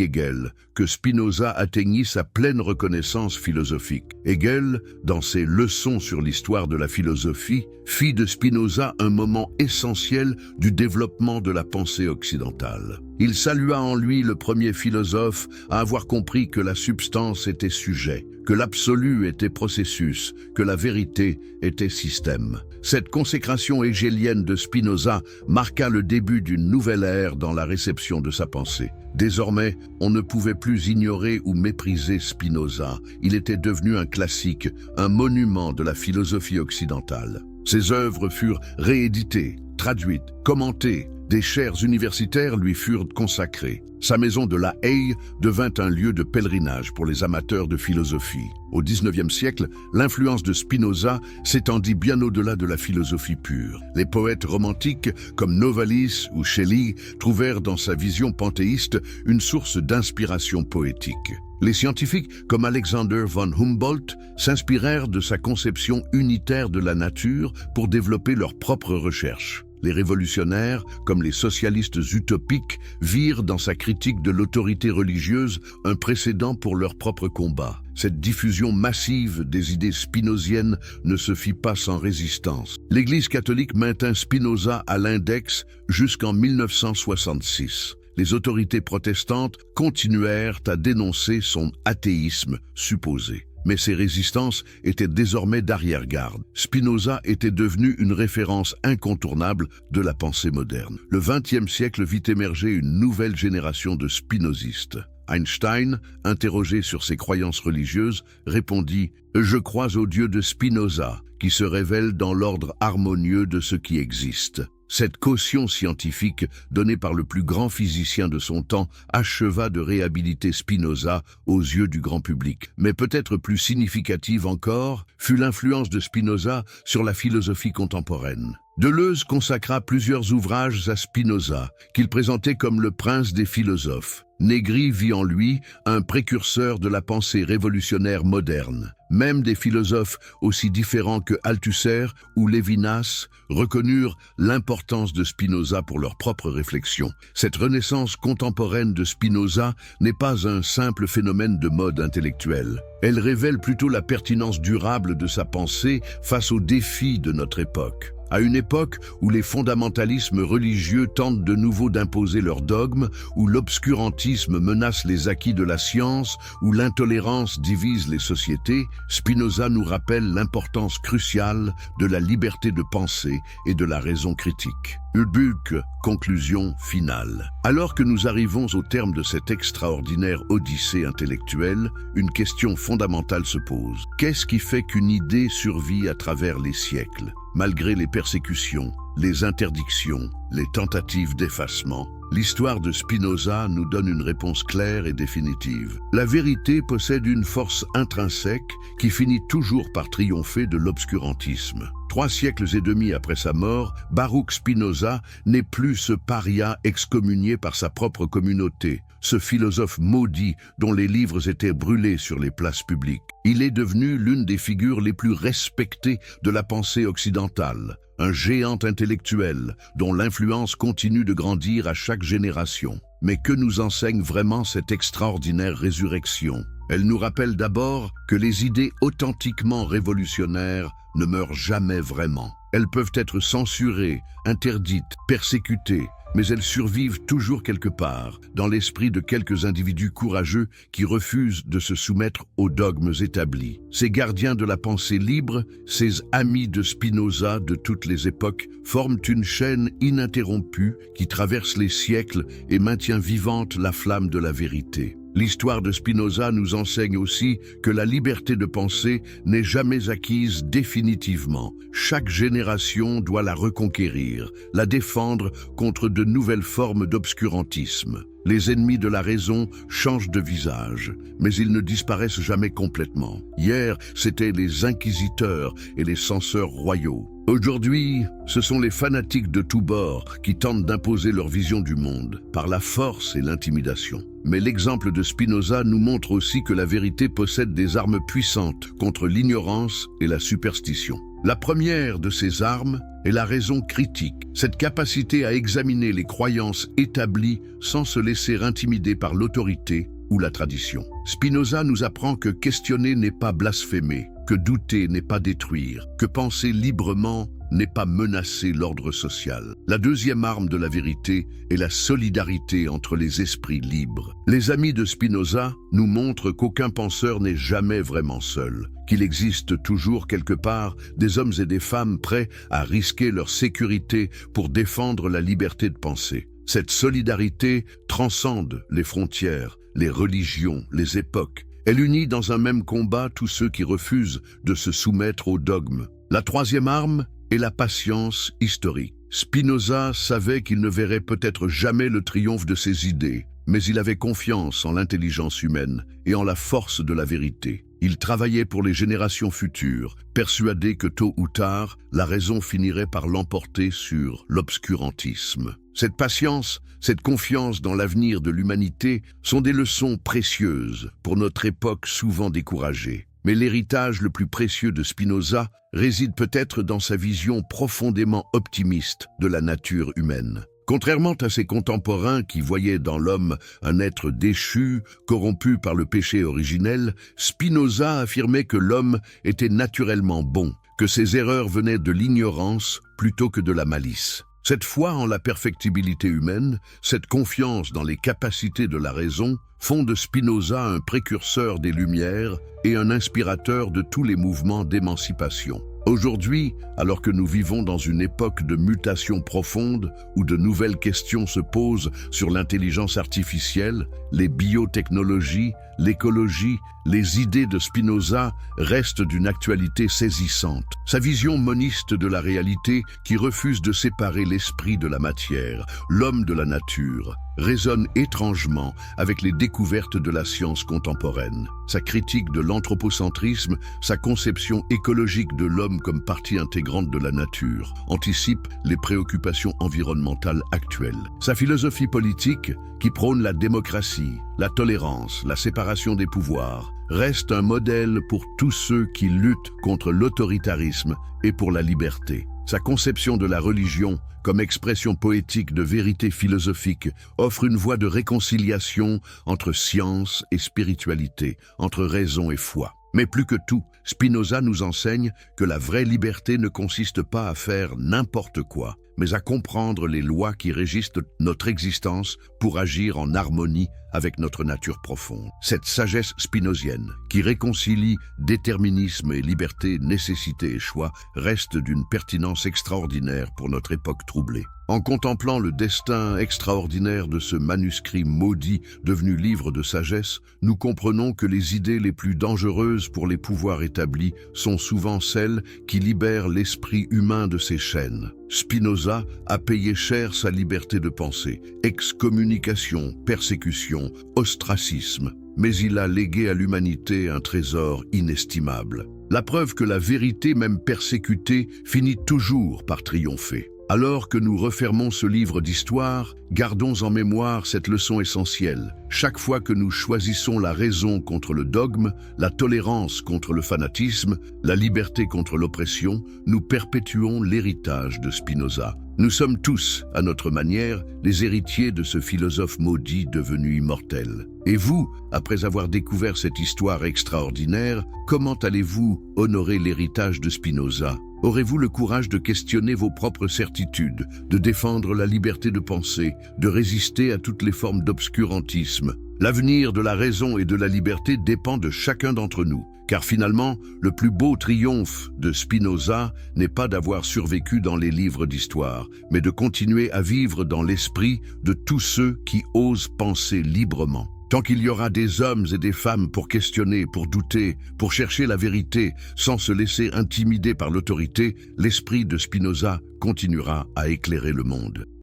Hegel que Spinoza atteignit sa pleine reconnaissance philosophique. Hegel, dans ses leçons sur l'histoire de la philosophie, fit de Spinoza un moment essentiel du développement de la pensée occidentale. Il salua en lui le premier philosophe à avoir compris que la substance était sujet, que l'absolu était processus, que la vérité était système. Cette consécration hégélienne de Spinoza marqua le début d'une nouvelle ère dans la réception de sa pensée. Désormais, on ne pouvait plus ignorer ou mépriser Spinoza. Il était devenu un classique, un monument de la philosophie occidentale. Ses œuvres furent rééditées, traduites, commentées. Des chaires universitaires lui furent consacrées. Sa maison de La Haye devint un lieu de pèlerinage pour les amateurs de philosophie. Au XIXe siècle, l'influence de Spinoza s'étendit bien au-delà de la philosophie pure. Les poètes romantiques, comme Novalis ou Shelley, trouvèrent dans sa vision panthéiste une source d'inspiration poétique. Les scientifiques, comme Alexander von Humboldt, s'inspirèrent de sa conception unitaire de la nature pour développer leurs propres recherches. Les révolutionnaires, comme les socialistes utopiques, virent dans sa critique de l'autorité religieuse un précédent pour leur propre combat. Cette diffusion massive des idées spinoziennes ne se fit pas sans résistance. L'Église catholique maintint Spinoza à l'index jusqu'en 1966. Les autorités protestantes continuèrent à dénoncer son athéisme supposé. Mais ces résistances étaient désormais d'arrière-garde. Spinoza était devenu une référence incontournable de la pensée moderne. Le XXe siècle vit émerger une nouvelle génération de spinozistes. Einstein, interrogé sur ses croyances religieuses, répondit « Je crois au Dieu de Spinoza, qui se révèle dans l'ordre harmonieux de ce qui existe ». Cette caution scientifique, donnée par le plus grand physicien de son temps, acheva de réhabiliter Spinoza aux yeux du grand public. Mais peut-être plus significative encore fut l'influence de Spinoza sur la philosophie contemporaine. Deleuze consacra plusieurs ouvrages à Spinoza, qu'il présentait comme le prince des philosophes. Negri vit en lui un précurseur de la pensée révolutionnaire moderne. Même des philosophes aussi différents que Althusser ou Lévinas reconnurent l'importance de Spinoza pour leur propre réflexion. Cette renaissance contemporaine de Spinoza n'est pas un simple phénomène de mode intellectuelle. Elle révèle plutôt la pertinence durable de sa pensée face aux défis de notre époque. À une époque où les fondamentalismes religieux tentent de nouveau d'imposer leurs dogmes, où l'obscurantisme menace les acquis de la science, où l'intolérance divise les sociétés, Spinoza nous rappelle l'importance cruciale de la liberté de penser et de la raison critique. Ulbuck, conclusion finale. Alors que nous arrivons au terme de cette extraordinaire odyssée intellectuelle, une question fondamentale se pose. Qu'est-ce qui fait qu'une idée survit à travers les siècles, malgré les persécutions, les interdictions, les tentatives d'effacement? L'histoire de Spinoza nous donne une réponse claire et définitive. La vérité possède une force intrinsèque qui finit toujours par triompher de l'obscurantisme. 3 siècles et demi après sa mort, Baruch Spinoza n'est plus ce paria excommunié par sa propre communauté, ce philosophe maudit dont les livres étaient brûlés sur les places publiques. Il est devenu l'une des figures les plus respectées de la pensée occidentale, un géant intellectuel dont l'influence continue de grandir à chaque génération. Mais que nous enseigne vraiment cette extraordinaire résurrection? Elle nous rappelle d'abord que les idées authentiquement révolutionnaires ne meurent jamais vraiment. Elles peuvent être censurées, interdites, persécutées, mais elles survivent toujours quelque part, dans l'esprit de quelques individus courageux qui refusent de se soumettre aux dogmes établis. Ces gardiens de la pensée libre, ces amis de Spinoza de toutes les époques, forment une chaîne ininterrompue qui traverse les siècles et maintient vivante la flamme de la vérité. L'histoire de Spinoza nous enseigne aussi que la liberté de penser n'est jamais acquise définitivement. Chaque génération doit la reconquérir, la défendre contre de nouvelles formes d'obscurantisme. Les ennemis de la raison changent de visage, mais ils ne disparaissent jamais complètement. Hier, c'étaient les inquisiteurs et les censeurs royaux. Aujourd'hui, ce sont les fanatiques de tous bords qui tentent d'imposer leur vision du monde, par la force et l'intimidation. Mais l'exemple de Spinoza nous montre aussi que la vérité possède des armes puissantes contre l'ignorance et la superstition. La première de ces armes est la raison critique, cette capacité à examiner les croyances établies sans se laisser intimider par l'autorité ou la tradition. Spinoza nous apprend que questionner n'est pas blasphémer, que douter n'est pas détruire, que penser librement n'est pas menacer l'ordre social. La deuxième arme de la vérité est la solidarité entre les esprits libres. Les amis de Spinoza nous montrent qu'aucun penseur n'est jamais vraiment seul, qu'il existe toujours quelque part des hommes et des femmes prêts à risquer leur sécurité pour défendre la liberté de penser. Cette solidarité transcende les frontières, les religions, les époques. Elle unit dans un même combat tous ceux qui refusent de se soumettre aux dogmes. La troisième arme est la patience historique. Spinoza savait qu'il ne verrait peut-être jamais le triomphe de ses idées, mais il avait confiance en l'intelligence humaine et en la force de la vérité. Il travaillait pour les générations futures, persuadé que tôt ou tard, la raison finirait par l'emporter sur l'obscurantisme. Cette patience, cette confiance dans l'avenir de l'humanité sont des leçons précieuses pour notre époque souvent découragée. Mais l'héritage le plus précieux de Spinoza réside peut-être dans sa vision profondément optimiste de la nature humaine. Contrairement à ses contemporains qui voyaient dans l'homme un être déchu, corrompu par le péché originel, Spinoza affirmait que l'homme était naturellement bon, que ses erreurs venaient de l'ignorance plutôt que de la malice. Cette foi en la perfectibilité humaine, cette confiance dans les capacités de la raison, font de Spinoza un précurseur des Lumières et un inspirateur de tous les mouvements d'émancipation. Aujourd'hui, alors que nous vivons dans une époque de mutation profonde où de nouvelles questions se posent sur l'intelligence artificielle, les biotechnologies, l'écologie, les idées de Spinoza restent d'une actualité saisissante. Sa vision moniste de la réalité qui refuse de séparer l'esprit de la matière, l'homme de la nature, résonne étrangement avec les découvertes de la science contemporaine. Sa critique de l'anthropocentrisme, sa conception écologique de l'homme comme partie intégrante de la nature, anticipe les préoccupations environnementales actuelles. Sa philosophie politique, qui prône la démocratie, la tolérance, la séparation des pouvoirs, reste un modèle pour tous ceux qui luttent contre l'autoritarisme et pour la liberté. Sa conception de la religion, comme expression poétique de vérité philosophique, offre une voie de réconciliation entre science et spiritualité, entre raison et foi. Mais plus que tout, Spinoza nous enseigne que la vraie liberté ne consiste pas à faire n'importe quoi, mais à comprendre les lois qui régissent notre existence pour agir en harmonie avec notre nature profonde. Cette sagesse spinozienne, qui réconcilie déterminisme et liberté, nécessité et choix, reste d'une pertinence extraordinaire pour notre époque troublée. En contemplant le destin extraordinaire de ce manuscrit maudit devenu livre de sagesse, nous comprenons que les idées les plus dangereuses pour les pouvoirs établis sont souvent celles qui libèrent l'esprit humain de ses chaînes. Spinoza a payé cher sa liberté de penser, excommunication, persécution, ostracisme, mais il a légué à l'humanité un trésor inestimable. La preuve que la vérité, même persécutée, finit toujours par triompher. Alors que nous refermons ce livre d'histoire, gardons en mémoire cette leçon essentielle. Chaque fois que nous choisissons la raison contre le dogme, la tolérance contre le fanatisme, la liberté contre l'oppression, nous perpétuons l'héritage de Spinoza. Nous sommes tous, à notre manière, les héritiers de ce philosophe maudit devenu immortel. Et vous, après avoir découvert cette histoire extraordinaire, comment allez-vous honorer l'héritage de Spinoza ? Aurez-vous le courage de questionner vos propres certitudes, de défendre la liberté de penser, de résister à toutes les formes d'obscurantisme? L'avenir de la raison et de la liberté dépend de chacun d'entre nous, car finalement, le plus beau triomphe de Spinoza n'est pas d'avoir survécu dans les livres d'histoire, mais de continuer à vivre dans l'esprit de tous ceux qui osent penser librement. Tant qu'il y aura des hommes et des femmes pour questionner, pour douter, pour chercher la vérité, sans se laisser intimider par l'autorité, l'esprit de Spinoza continuera à éclairer le monde.